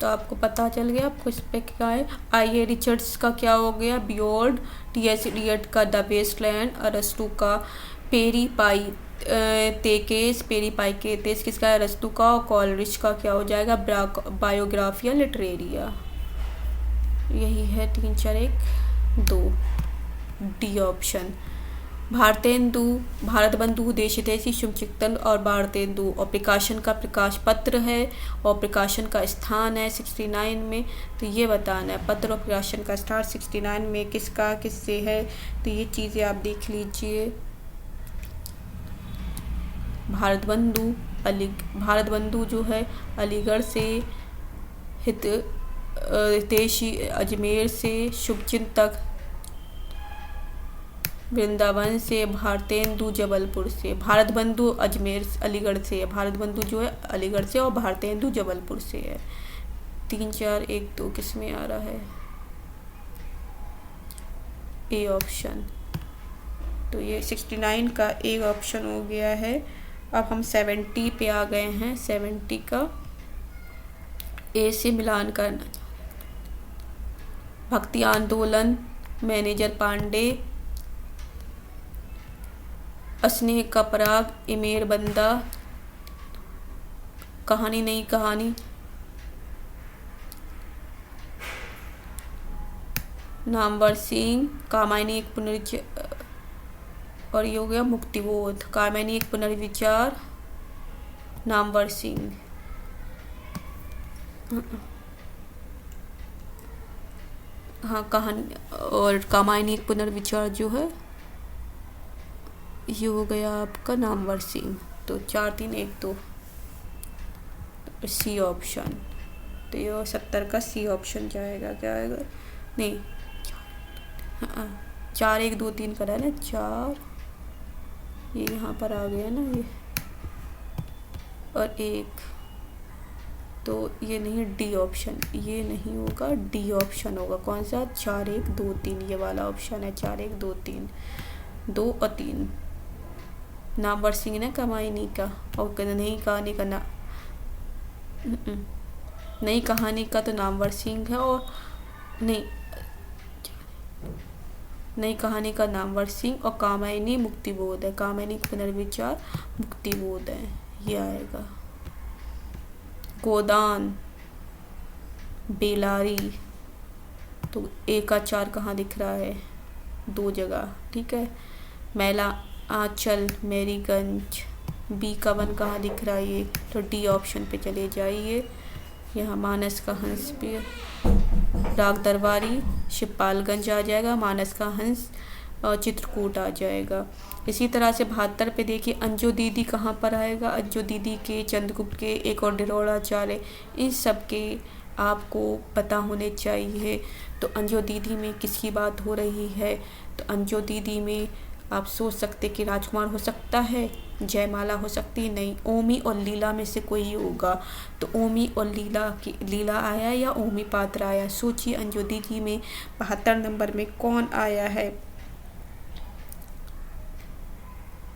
तो आपको पता चल गया आपको इस पे क्या है। आई रिचर्ड्स का क्या हो गया, बियोल्ड। टी.एस. एलियट का द वेस्टलैंड। अरस्तू का पेरी पाई तेकेस, पेरी पाई के तेस किसका है, अरस्तू का। और कॉलरिज का क्या हो जाएगा, बायोग्राफिया लिटरेरिया। यही है 3 4 1 2 डी ऑप्शन। भारतेंदु, भारत बंधु, देश हितैषी, शुभ चिंतन और भारतेंदु। और प्रकाशन का प्रकाश पत्र है और प्रकाशन का स्थान है 69 में। तो ये बताना है पत्र और प्रकाशन का स्थान 69 में किसका किससे है। तो ये चीज़ें आप देख लीजिए। भारत बंधु जो है अलीगढ़ से, हितैषी अजमेर से, शुभचिंतक वृंदावन से, भारतेंदु जबलपुर से। भारत बंधु अलीगढ़ से है, भारत बंधु जो है अलीगढ़ से, और भारतेंदु जबलपुर से है। 3 4 1 2 किस में आ रहा है, ए ऑप्शन। तो ये 69 का ए ऑप्शन हो गया है। अब हम 70 पे आ गए हैं। 70 का ए से मिलान करना। भक्ति आंदोलन, मैनेजर पांडे, स्नेह का पराग, इमेर बंदा, कहानी नहीं कहानी, नामवर सिंह, कामायनी एक पुनर्विचार, और ये हो गया मुक्तिबोध। कामायनी एक पुनर्विचार, नामवर सिंह। हाँ कहानी और कामायनी एक पुनर्विचार जो है ये हो गया आपका नामवर सिंह। तो 4 3 1 2 सी ऑप्शन। तो ये 70 का सी ऑप्शन जाएगा। क्या आएगा, नहीं 4 1 2 3 करा है ना, 4 ये यहाँ पर आ गया ना ये, और 1 तो ये नहीं, डी ऑप्शन ये नहीं होगा, डी ऑप्शन होगा। कौन सा, 4 1 2 3 ये वाला ऑप्शन है। 4 1 2 3 2 और 3 नामवर सिंह ने कामायनी का, और नहीं कहानी का ना, नई कहानी का तो नामवर सिंह है, और नई कहानी का नामवर सिंह, और कामायनी मुक्तिबोध है। कामायनी पुनर्विचार मुक्तिबोध है, ये आएगा। गोदान, बेलारी, तो ए का 4 कहाँ दिख रहा है, 2 जगह, ठीक है। मैला आंचल, मेरीगंज, बी का 1 कहाँ दिख रहा है ये, तो डी ऑप्शन पे चले जाइए। यहाँ मानस का हंस पे, डाक दरबारी, शिवपालगंज आ जाएगा। मानस का हंस और चित्रकूट आ जाएगा। इसी तरह से 72 पे देखिए अंजू दीदी कहाँ पर आएगा। अंजू दीदी के, चंद्रगुप्त के, एक और डिरोड़ाचार्य, इन सब के आपको पता होने चाहिए। तो अंजू दीदी में किसकी बात हो रही है? तो अंजू दीदी में आप सोच सकते कि राजकुमार हो सकता है, जयमाला हो सकती है, नहीं, ओमी और लीला में से कोई होगा। तो ओमी और लीला आया या ओमी पात्र आया? सोचिए अंजू दीदी में 72 नंबर में कौन आया है?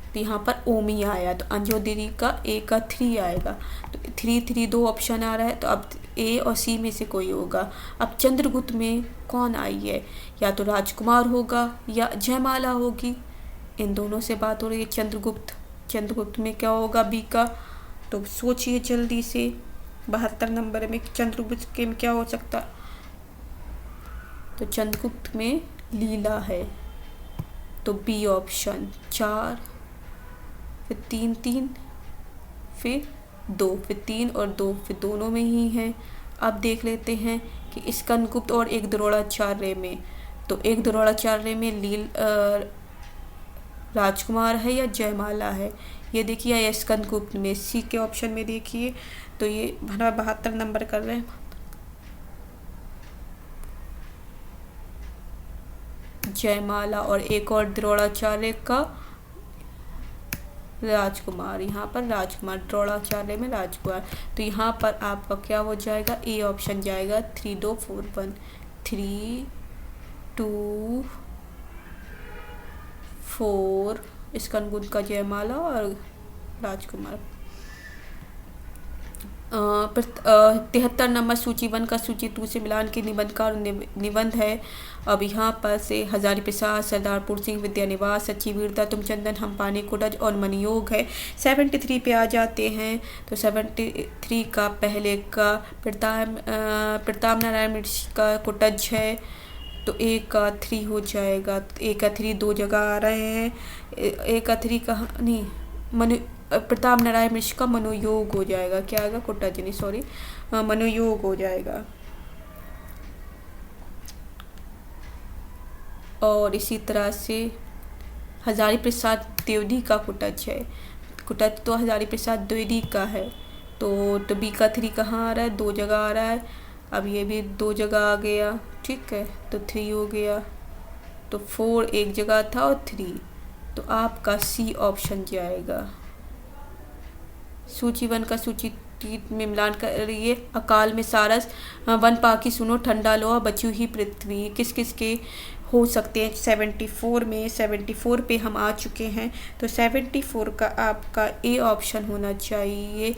तो यहाँ पर ओमी आया, तो अंजू दीदी का ए का 3 आएगा। तो 3 दो ऑप्शन आ रहा है, तो अब ए और सी में से कोई होगा। अब चंद्रगुप्त में कौन आई है? या तो राजकुमार होगा या जयमाला होगी, इन दोनों से बात हो रही है। चंद्रगुप्त में क्या होगा बी का? तो सोचिए जल्दी से 72 नंबर में चंद्रगुप्त के में क्या हो सकता? तो चंद्रगुप्त में लीला है, तो बी ऑप्शन। 4 फिर 3 फिर 2 फिर 3 और 2 फिर दोनों में ही है। अब देख लेते हैं कि स्कंदगुप्त और एक द्रोणाचार्य में, तो एक द्रोणाचार्य में राजकुमार है या जयमाला है? ये देखिए, या स्कंदगुप्त में सी के ऑप्शन में देखिए। तो ये भरा 72 नंबर कर रहे हैं जयमाला, और एक और द्रोणाचार्य का राजकुमार। यहाँ पर राजकुमार, द्रोणाचार्य में राजकुमार। तो यहाँ पर आपका क्या हो जाएगा? ए ऑप्शन जाएगा। 3 2 4 1 3 2 4 स्कंदगुप्त का जयमाला और राजकुमार। 73 नंबर सूची 1 का सूची 2 से मिलान के निबंध है। अब यहाँ पर से हजारी प्रसाद, सरदारपुर सिंह, विद्यानिवास, सच्ची वीरता, तुमचंदन, हमपानी, कुटज और मनयोग है। 73 पे आ जाते हैं। तो 73 का पहले का प्रताप नारायण ऋषि का कुटज है, तो ए का 3 हो जाएगा। ए का 3 दो जगह आ रहे हैं। ए का 3 का नहीं, प्रताप नारायण मिश्र का मनोयोग हो जाएगा। क्या आएगा? कुटज नहीं, सॉरी, मनोयोग हो जाएगा। और इसी तरह से हजारी प्रसाद द्विवेदी का कुटज है। कुटज तो हजारी प्रसाद द्विवेदी का है। तो बी का 3 कहाँ आ रहा है? 2 जगह आ रहा है। अब ये भी 2 जगह आ गया, ठीक है, तो 3 हो गया। तो 4 एक जगह था और 3, तो आपका सी ऑप्शन जाएगा। सूची 1 का सूची 3 में मिलान कर रही है। अकाल में सारस, वन पाखी सुनो, ठंडा लोहा, बची हुई पृथ्वी, किस किस के हो सकते हैं? 74 पे हम आ चुके हैं। तो 74 का आपका ए ऑप्शन होना चाहिए।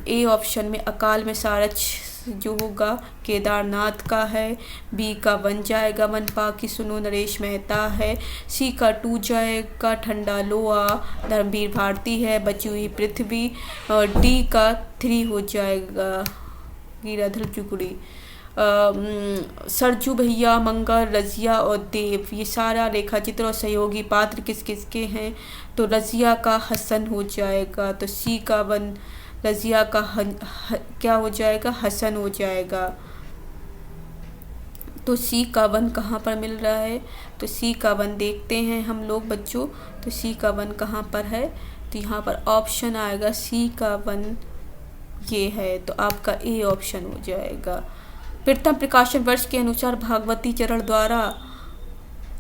ए ऑप्शन में अकाल में सारस जो होगा केदारनाथ का है। बी का 1 जाएगा, वन पाखी सुनो, नरेश मेहता है। सी का 2 जाएगा, ठंडा लोहा, धर्मवीर भारती है, बची हुई पृथ्वी। और डी का 3 हो जाएगा, गिराधर चुकड़ी। सरजू भैया, मंगल, रजिया और देव, ये सारा रेखा चित्र और सहयोगी पात्र किस किस के हैं? तो रजिया का हसन हो जाएगा। तो सी का 1, रजिया का क्या हो जाएगा? हसन हो जाएगा। तो सी का 1 कहाँ पर मिल रहा है? तो सी का 1 देखते हैं हम लोग बच्चों। तो सी का 1 कहाँ पर है? तो यहाँ पर ऑप्शन आएगा सी का 1 ये है, तो आपका ए ऑप्शन हो जाएगा। प्रथम प्रकाशन वर्ष के अनुसार भागवती चरण द्वारा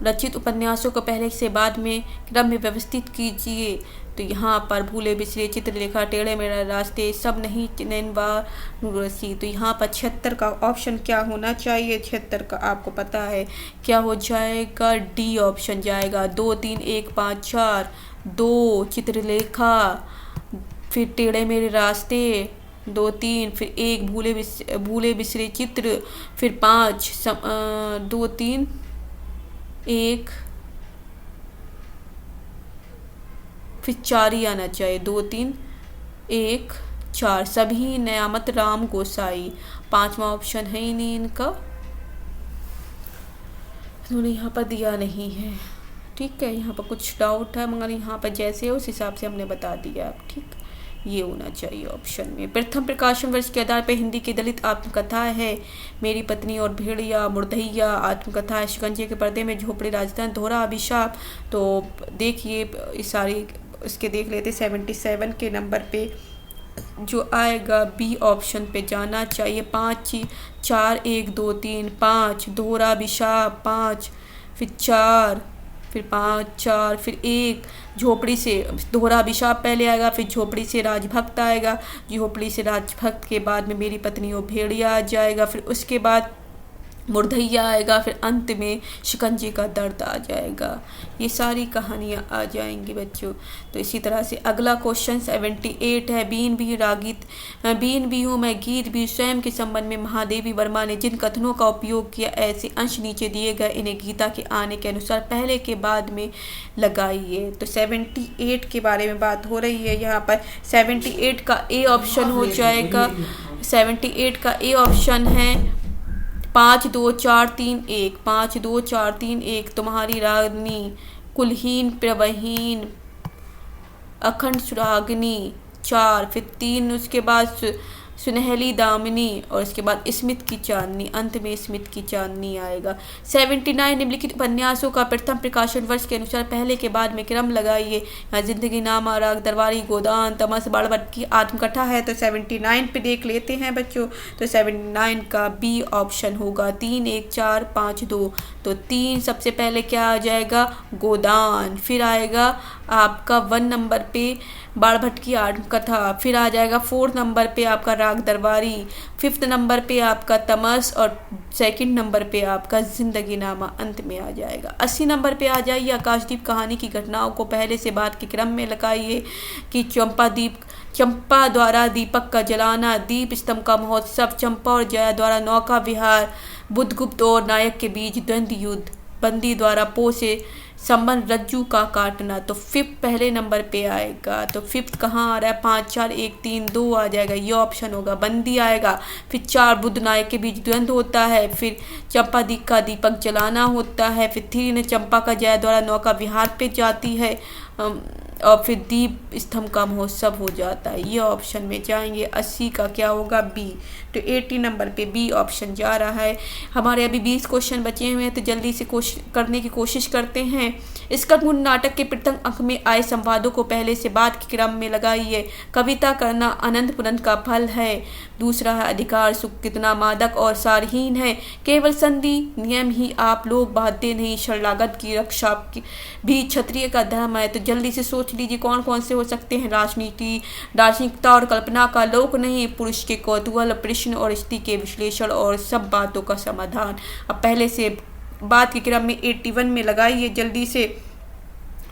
रचित उपन्यासों को पहले से बाद में क्रम में व्यवस्थित कीजिए। तो यहाँ पर भूले बिसरे, चित्रलेखा, टेढ़े मेढ़े रास्ते, सब नहीं, नैनवा, नूरसी। तो यहाँ पर 76 का ऑप्शन क्या होना चाहिए? 76 का आपको पता है क्या हो जाएगा? डी ऑप्शन जाएगा। 2 3 1 5 4, 2 चित्रलेखा, फिर टेढ़े मेढ़े रास्ते, 2 3, फिर 1 भूले बिसरे चित्र, फिर 5 2 3 1, फिर 4 ही आना चाहिए। 2 3 1 4, सभी नयामत राम गोसाई। 5वां ऑप्शन है ही नहीं इनका, उन्होंने यहाँ पर दिया नहीं है, ठीक है। यहाँ पर कुछ डाउट है, मगर यहाँ पर जैसे है उस हिसाब से हमने बता दिया, ठीक। ये होना चाहिए ऑप्शन में। प्रथम प्रकाशन वर्ष के आधार पर हिंदी की दलित आत्मकथा है मेरी पत्नी और भेड़िया, मुर्दैया आत्मकथा है शिकंजे के पर्दे में, झोपड़ी राजस्थान, दोहरा अभिशाप। तो देखिए सारी इसके देख लेते 77 के नंबर पे जो आएगा बी ऑप्शन पे जाना चाहिए। 5 4 1 2 3 5 दोहरा विशाप 5 फिर 4 फिर 5 4 फिर 1 झोपड़ी से दोहरा विशाप पहले आएगा, फिर झोपड़ी से राजभक्त आएगा, झोपड़ी से राजभक्त के बाद में मेरी पत्नी ओ भेड़िया आ जाएगा, फिर उसके बाद मुर्धैया आएगा, फिर अंत में शिकंजे का दर्द आ जाएगा। ये सारी कहानियाँ आ जाएंगी बच्चों। तो इसी तरह से अगला क्वेश्चन 78 है। बीन भी हूँ मैं गीत भी स्वयं के संबंध में महादेवी वर्मा ने जिन कथनों का उपयोग किया ऐसे अंश नीचे दिए गए इन्हें गीता के आने के अनुसार पहले के बाद में लगाइए। तो 78 के बारे में बात हो रही है यहाँ पर। 78 का ए ऑप्शन हो जाएगा। 78 का ए ऑप्शन है 5 2 4 3 1 5 2 4 3 1। तुम्हारी रागनी कुलहीन प्रवहीन अखंड सुरागनी 4, फिर 3 उसके बाद सुनहली दामिनी और इसके बाद स्मित की चांदनी, अंत में स्मित की चांदनी आएगा। 79 निम्नलिखित उपन्यासों का प्रथम प्रकाशन वर्ष के अनुसार पहले के बाद में क्रम लगाइए। यहाँ जिंदगी नामा राग दरबारी गोदान तमस बाड़भट्ट की आत्मकथा है। तो 79 पे देख लेते हैं बच्चों। तो 79 का बी ऑप्शन होगा 3 1 4 5 2। तो 3 सबसे पहले क्या आ जाएगा गोदान, फिर आएगा आपका 1 नंबर पे बाड़भट्ट की आत्मकथा, फिर आ जाएगा 4 नंबर पे आपका राग दरबारी, 5th नंबर पे आपका तमस और 2nd नंबर पे आपका जिंदगी नामा अंत में आ जाएगा। 80 नंबर पे आ जाइए आकाशदीप कहानी की घटनाओं को पहले से बात के क्रम में लगाइए कि चंपा द्वारा दीपक का जलाना, दीप स्तंभ का महोत्सव, चंपा और जया द्वारा नौका विहार, बुद्धगुप्त और नायक के बीच द्वंद्व युद्ध, बंदी द्वारा पो से संबंध रज्जू का काटना। तो 5th पहले नंबर पे आएगा। तो 5th कहाँ आ रहा है 5 4 1 3 2 आ जाएगा, ये ऑप्शन होगा। बंदी आएगा, फिर 4 बुद्ध नायक के बीच द्वंद्व होता है, फिर चंपा का दीपक जलाना होता है, फिर 3 ने चंपा का जया द्वारा नौका विहार पे जाती है और फिर दीप स्तंभ का महोत्सव हो जाता है। ये ऑप्शन में जाएंगे। 80 का क्या होगा बी। तो 80 नंबर पे बी ऑप्शन जा रहा है। हमारे अभी 20 क्वेश्चन बचे हुए हैं तो जल्दी से करने की कोशिश करते हैं। इसका मूल नाटक के प्रथम अंक में आए संवादों को पहले से बात के क्रम में लगाइए। कविता करना अनंत पुनंत का फल है। दूसरा है अधिकार सुख कितना मादक और सारहीन है, केवल संधि नियम ही आप लोग बाध्य नहीं, शरणागत की रक्षा भी क्षत्रिय का धर्म है। तो जल्दी से सोच लीजिए कौन कौन से हो सकते हैं। राजनीति, दार्शनिकता और कल्पना का लोक नहीं, पुरुष के कौतूहल, प्रश्न और स्थिति के विश्लेषण और सब बातों का समाधान। अब पहले से बात के क्रम में 81 में लगाइए जल्दी से।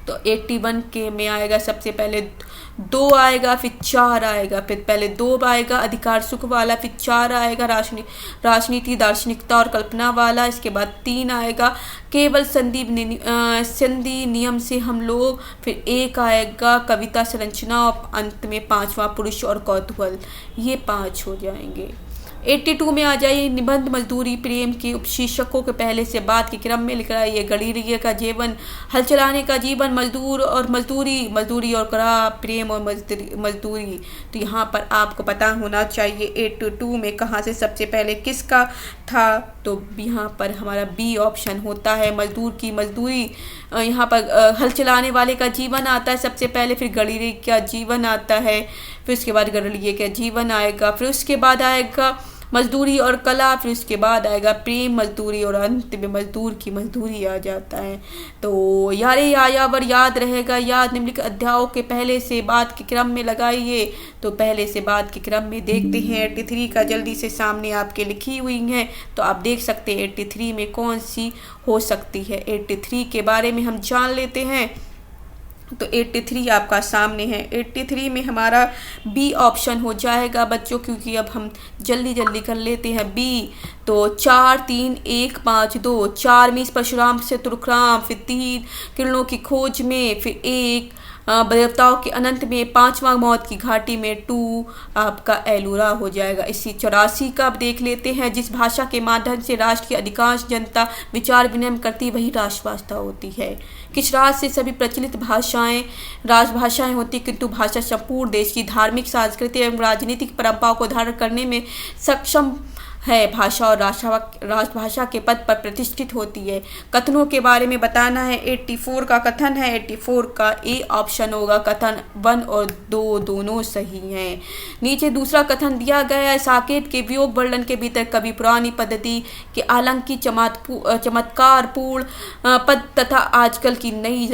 तो 81 के में आएगा सबसे पहले 2 आएगा, फिर 4 आएगा, फिर पहले 2 आएगा अधिकार सुख वाला, फिर 4 आएगा राजनीति दार्शनिकता और कल्पना वाला, इसके बाद 3 आएगा केवल संधि नियम से हम लोग, फिर 1 आएगा कविता संरचना और अंत में 5वां पुरुष और कौतूहल। ये 5 हो जाएंगे। 82 में आ जाइए निबंध मजदूरी प्रेम के उपशीर्षकों के पहले से बात के क्रम में लिख रहा है। ये गरीब का जीवन, हल चलाने का जीवन, मजदूर और मजदूरी और करा प्रेम और मजदूरी। तो यहाँ पर आपको पता होना चाहिए 82 में कहाँ से सबसे पहले किसका था। तो यहाँ पर हमारा बी ऑप्शन होता है मजदूर की मजदूरी। यहाँ पर हल चलाने वाले का जीवन आता है सबसे पहले, फिर गरीब का जीवन आता है, फिर उसके बाद गरीब का जीवन आएगा, फिर उसके बाद आएगा मजदूरी और कला, फिर उसके बाद आएगा प्रेम मजदूरी और अंत में मजदूर की मजदूरी आ जाता है। तो यारे यायावर याद रहेगा, याद निम्नलिखित अध्यायों के पहले से बात के क्रम में लगाइए। तो पहले से बात के क्रम में देखते हैं। 83 का जल्दी से सामने आपके लिखी हुई है तो आप देख सकते हैं 83 में कौन सी हो सकती है। 83 के बारे में हम जान लेते हैं। तो 83 आपका सामने है। 83 में हमारा बी ऑप्शन हो जाएगा बच्चों, क्योंकि अब हम जल्दी कर लेते हैं बी। तो 4 3 1 5 2, 4 में परशुराम से तुर्कराम, फिर 3 किरणों की खोज में, फिर 1 देवताओं के अनंत में, 5वां मौत की घाटी में, 2 आपका एलूरा हो जाएगा। इसी 84 का आप देख लेते हैं। जिस भाषा के माध्यम से राष्ट्र की अधिकांश जनता विचार विनिमय करती वही राष्ट्रभाषा होती है। किस राज्य से सभी प्रचलित भाषाएं राजभाषाएं होती, किंतु भाषा संपूर्ण देश की धार्मिक सांस्कृतिक एवं राजनीतिक परंपराओं को धारण करने में सक्षम है, भाषा और राजभाषा के पद पर प्रतिष्ठित होती है। कथनों के बारे में बताना है। 84 का कथन है, 84 का ए ऑप्शन होगा। कथन 1 और 2 दोनों सही हैं। नीचे दूसरा कथन दिया गया है, साकेत के वियोग वर्णन के भीतर कभी पुरानी पद्धति के आलंकी चमत्कारपूर्ण पद तथा आजकल की नई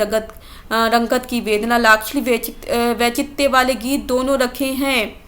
रंगत की वेदना लाक्षणी वैचित्र्य वाले गीत दोनों रखे हैं।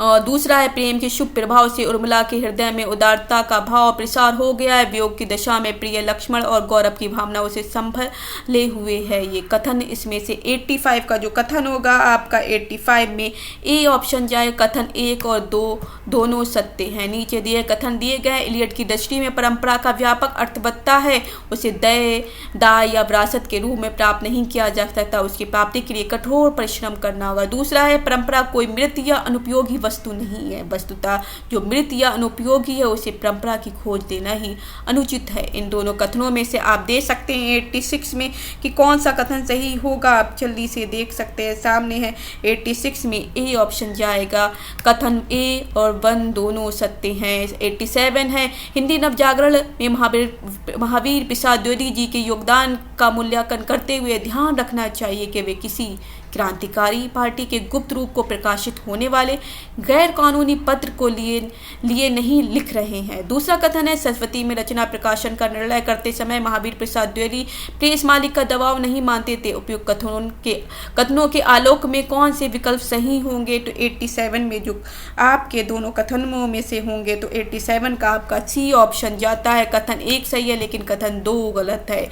और दूसरा है, प्रेम के शुभ प्रभाव से उर्मिला के हृदय में उदारता का भाव प्रसार हो गया है। वियोग की दशा में प्रिय लक्ष्मण और गौरव की भावना उसे संभले हुए है। ये कथन इसमें से 85 का जो कथन होगा आपका 85 में ए ऑप्शन जाए। कथन 1 और 2 दोनों सत्य हैं। नीचे दिए कथन दिए गए। इलियट की दृष्टि में परंपरा का व्यापक अर्थ बनता है, उसे दाय या विरासत के रूप में प्राप्त नहीं किया जा सकता, उसकी प्राप्ति के लिए कठोर परिश्रम करना होगा। दूसरा है, परंपरा कोई मृत या अनुपयोगी वस्तु नहीं है, वस्तुतः जो मृत या अनुपयोगी है उसे परंपरा की खोज देना ही अनुचित है। इन दोनों कथनों में से आप दे सकते हैं 86 में कि कौन सा कथन सही होगा। आप जल्दी से देख सकते हैं, सामने है 86 में ए ऑप्शन जाएगा। कथन ए और 1 दोनों सत्य हैं। 87 है, हिंदी नवजागरण में महावीर प्रसाद द्विवेदी जी के योगदान का मूल्यांकन करते हुए ध्यान रखना चाहिए कि वे किसी क्रांतिकारी पार्टी के गुप्त रूप को प्रकाशित होने वाले गैर कानूनी पत्र को लिए नहीं लिख रहे हैं। दूसरा कथन है, सरस्वती में रचना प्रकाशन का निर्णय करते समय महावीर प्रसाद द्विवेदी प्रेस मालिक का दबाव नहीं मानते थे। उपयुक्त कथनों के आलोक में कौन से विकल्प सही होंगे? तो 87 में जो आपके दोनों कथनों में से होंगे तो 87 का आपका सी ऑप्शन जाता है। कथन 1 सही है लेकिन कथन 2 गलत है।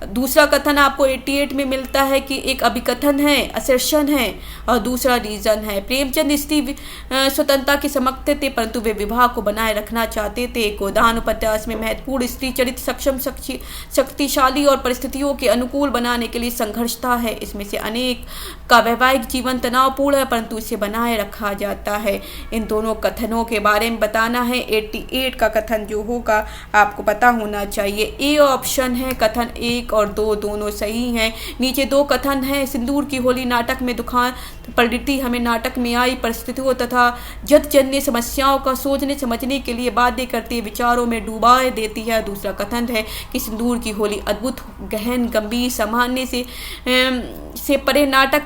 दूसरा कथन आपको 88 में मिलता है कि एक अभिकथन है, असर्शन है और दूसरा रीजन है। प्रेमचंद स्त्री स्वतंत्रता के समर्थक थे परंतु वे विवाह को बनाए रखना चाहते थे। गोदान उपन्यास में महत्वपूर्ण स्त्री चरित्र सक्षम, शक्तिशाली और परिस्थितियों के अनुकूल बनाने के लिए संघर्ष था है। इसमें से अनेक का वैवाहिक जीवन तनावपूर्ण है परंतु इसे बनाए रखा जाता है। इन दोनों कथनों के बारे में बताना है। 88 का कथन जो होगा आपको पता होना चाहिए। ए ऑप्शन है। कथन 1 और 2 दोनों सही हैं। नीचे 2 कथन है, सिंदूर की होली नाटक में दुखान प्रवृत्ति हमें नाटक में आई परिस्थितियों तथा जन्य समस्याओं का सोचने समझने के लिए बाध्य करती विचारों में डुबा देती है। दूसरा कथन है कि सिंदूर की होली अद्भुत, गहन, गंभीर, सामान्य से परे नाटक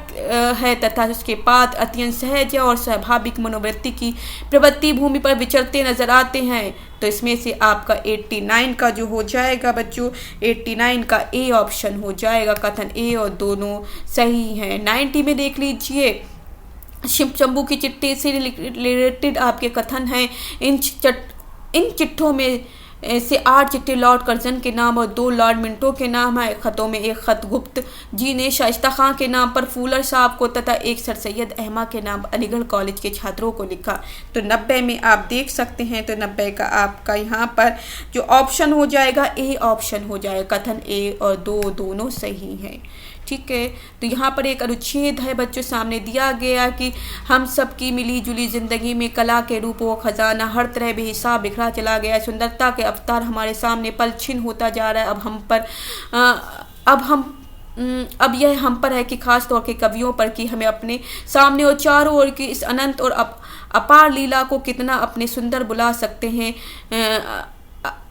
है तथा उसके पात्र अत्यंत सहज और स्वाभाविक मनोवृत्ति की प्रवृत्ति भूमि पर विचरते नजर आते हैं। तो इसमें से आपका 89 का जो हो जाएगा बच्चों, 89 का ए ऑप्शन हो जाएगा। कथन ए और दोनों सही हैं। 90 में देख लीजिए, शंभू की चिट्ठी से रिलेटेड आपके कथन हैं। इन चिट्ठों में से 8 चिट्ठी लॉर्ड कर्जन के नाम और 2 लॉर्ड मिंटो के नाम है। खतों में एक खत गुप्त जी ने शाइस्ता खां के नाम पर फूलर साहब को तथा एक सर सैयद अहमा के नाम अलीगढ़ कॉलेज के छात्रों को लिखा। तो 90 में आप देख सकते हैं, तो 90 का आपका यहाँ पर जो ऑप्शन हो जाएगा ए ऑप्शन हो जाएगा। कथन ए और 2 दोनों सही हैं। ठीक है, तो यहाँ पर एक अनुच्छेद है बच्चों सामने दिया गया कि हम सब की मिली जुली जिंदगी में कला के रूप व खजाना हर तरह बेहिसाब बिखरा चला गया। सुंदरता के अवतार हमारे सामने पलछिन होता जा रहा है। अब यह हम पर है कि खास तौर के कवियों पर कि हमें अपने सामने और चारों ओर की इस अनंत और अपार लीला को कितना अपने सुंदर बुला सकते हैं।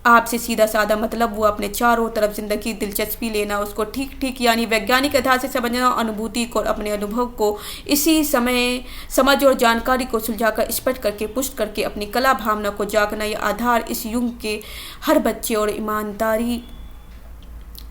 आपसे सीधा साधा मतलब वो अपने चारों तरफ जिंदगी दिलचस्पी लेना, उसको ठीक ठीक यानी वैज्ञानिक आधार से समझना, अनुभूति को और अपने अनुभव को इसी समय समझ और जानकारी को सुलझाकर स्पष्ट करके पुष्ट करके अपनी कला भावना को जागना, यह आधार इस युग के हर बच्चे और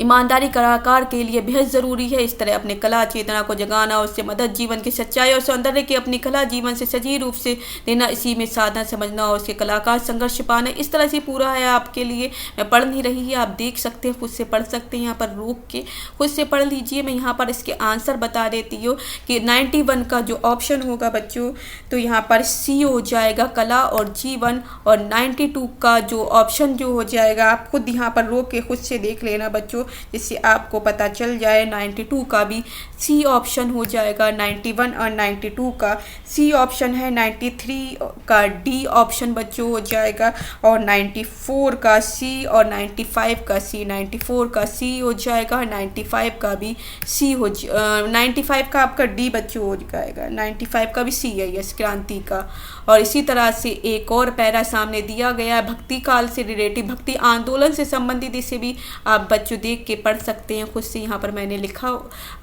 ईमानदारी कलाकार के लिए बेहद ज़रूरी है। इस तरह अपने कला चेतना को जगाना, उससे मदद जीवन की सच्चाई और सौंदर्य की अपनी कला जीवन से सजीव रूप से देना, इसी में साधना समझना और उसके कलाकार संघर्ष पाना। इस तरह से पूरा है आपके लिए। मैं पढ़ नहीं रही है, आप देख सकते हैं, खुद से पढ़ सकते हैं। यहाँ पर रोक के खुद से पढ़ लीजिए। मैं यहाँ पर इसके आंसर बता देती हूँ कि 91 का जो ऑप्शन होगा बच्चों, तो यहाँ पर सी हो जाएगा कला और जीवन, और 92 का जो ऑप्शन जो हो जाएगा आप खुद यहाँ पर रोक के खुद से देख लेना बच्चों। जिससे आपको पता चल जाए। 92 का भी सी ऑप्शन हो जाएगा। 91 और 92 का सी ऑप्शन है। 93 का डी ऑप्शन बच्चों हो जाएगा और 94 का सी और 95 का सी। 94 का सी हो जाएगा, 95 का भी सी 95 का आपका डी बच्चों हो जाएगा। 95 का भी सी है यस क्रांति का। और इसी तरह से एक और पैरा सामने दिया गया है भक्ति काल से रिलेटिव, भक्ति आंदोलन से संबंधित। इसे भी आप बच्चों देख के पढ़ सकते हैं खुद से। यहाँ पर मैंने लिखा,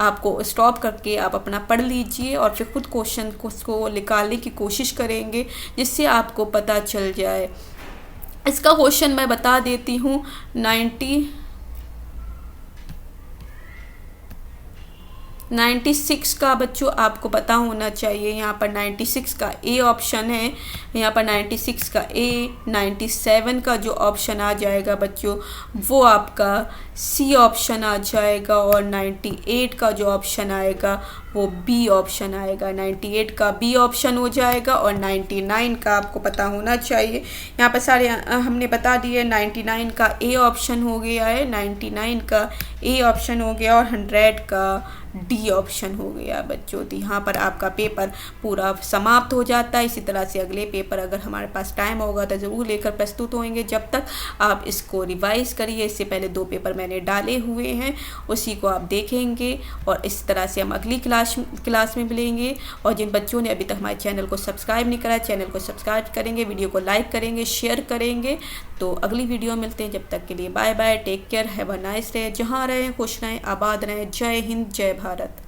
आपको स्टॉप करके आप अपना पढ़ लीजिए और फिर खुद क्वेश्चन को निकालने की कोशिश करेंगे जिससे आपको पता चल जाए। इसका क्वेश्चन मैं बता देती हूँ। 96 का बच्चों आपको पता होना चाहिए। यहाँ पर 96 का ए ऑप्शन है। यहाँ पर 96 का ए। 97 का जो ऑप्शन आ जाएगा बच्चों वो आपका सी ऑप्शन आ जाएगा और 98 का जो ऑप्शन आएगा वो बी ऑप्शन आएगा। 98 का बी ऑप्शन हो जाएगा और 99 का आपको पता होना चाहिए। यहाँ पर सारे हमने बता दिए। 99 का ए ऑप्शन हो गया है, 99 का ए ऑप्शन हो गया और 100 का डी ऑप्शन हो गया बच्चों। तो यहाँ पर आपका पेपर पूरा समाप्त हो जाता है। इसी तरह से अगले पेपर अगर हमारे पास टाइम होगा तो ज़रूर लेकर प्रस्तुत होंगे। जब तक आप इसको रिवाइज करिए, इससे पहले 2 पेपर मैंने डाले हुए हैं उसी को आप देखेंगे और इस तरह से हम अगली क्लास में मिलेंगे। और जिन बच्चों ने अभी तक हमारे चैनल को सब्सक्राइब नहीं करा, चैनल को सब्सक्राइब करेंगे, वीडियो को लाइक करेंगे, शेयर करेंगे। तो अगली वीडियो मिलते हैं, जब तक के लिए bye bye, take care, have a nice day. जहाँ रहें खुश रहें, आबाद रहें। जय हिंद, जय भारत।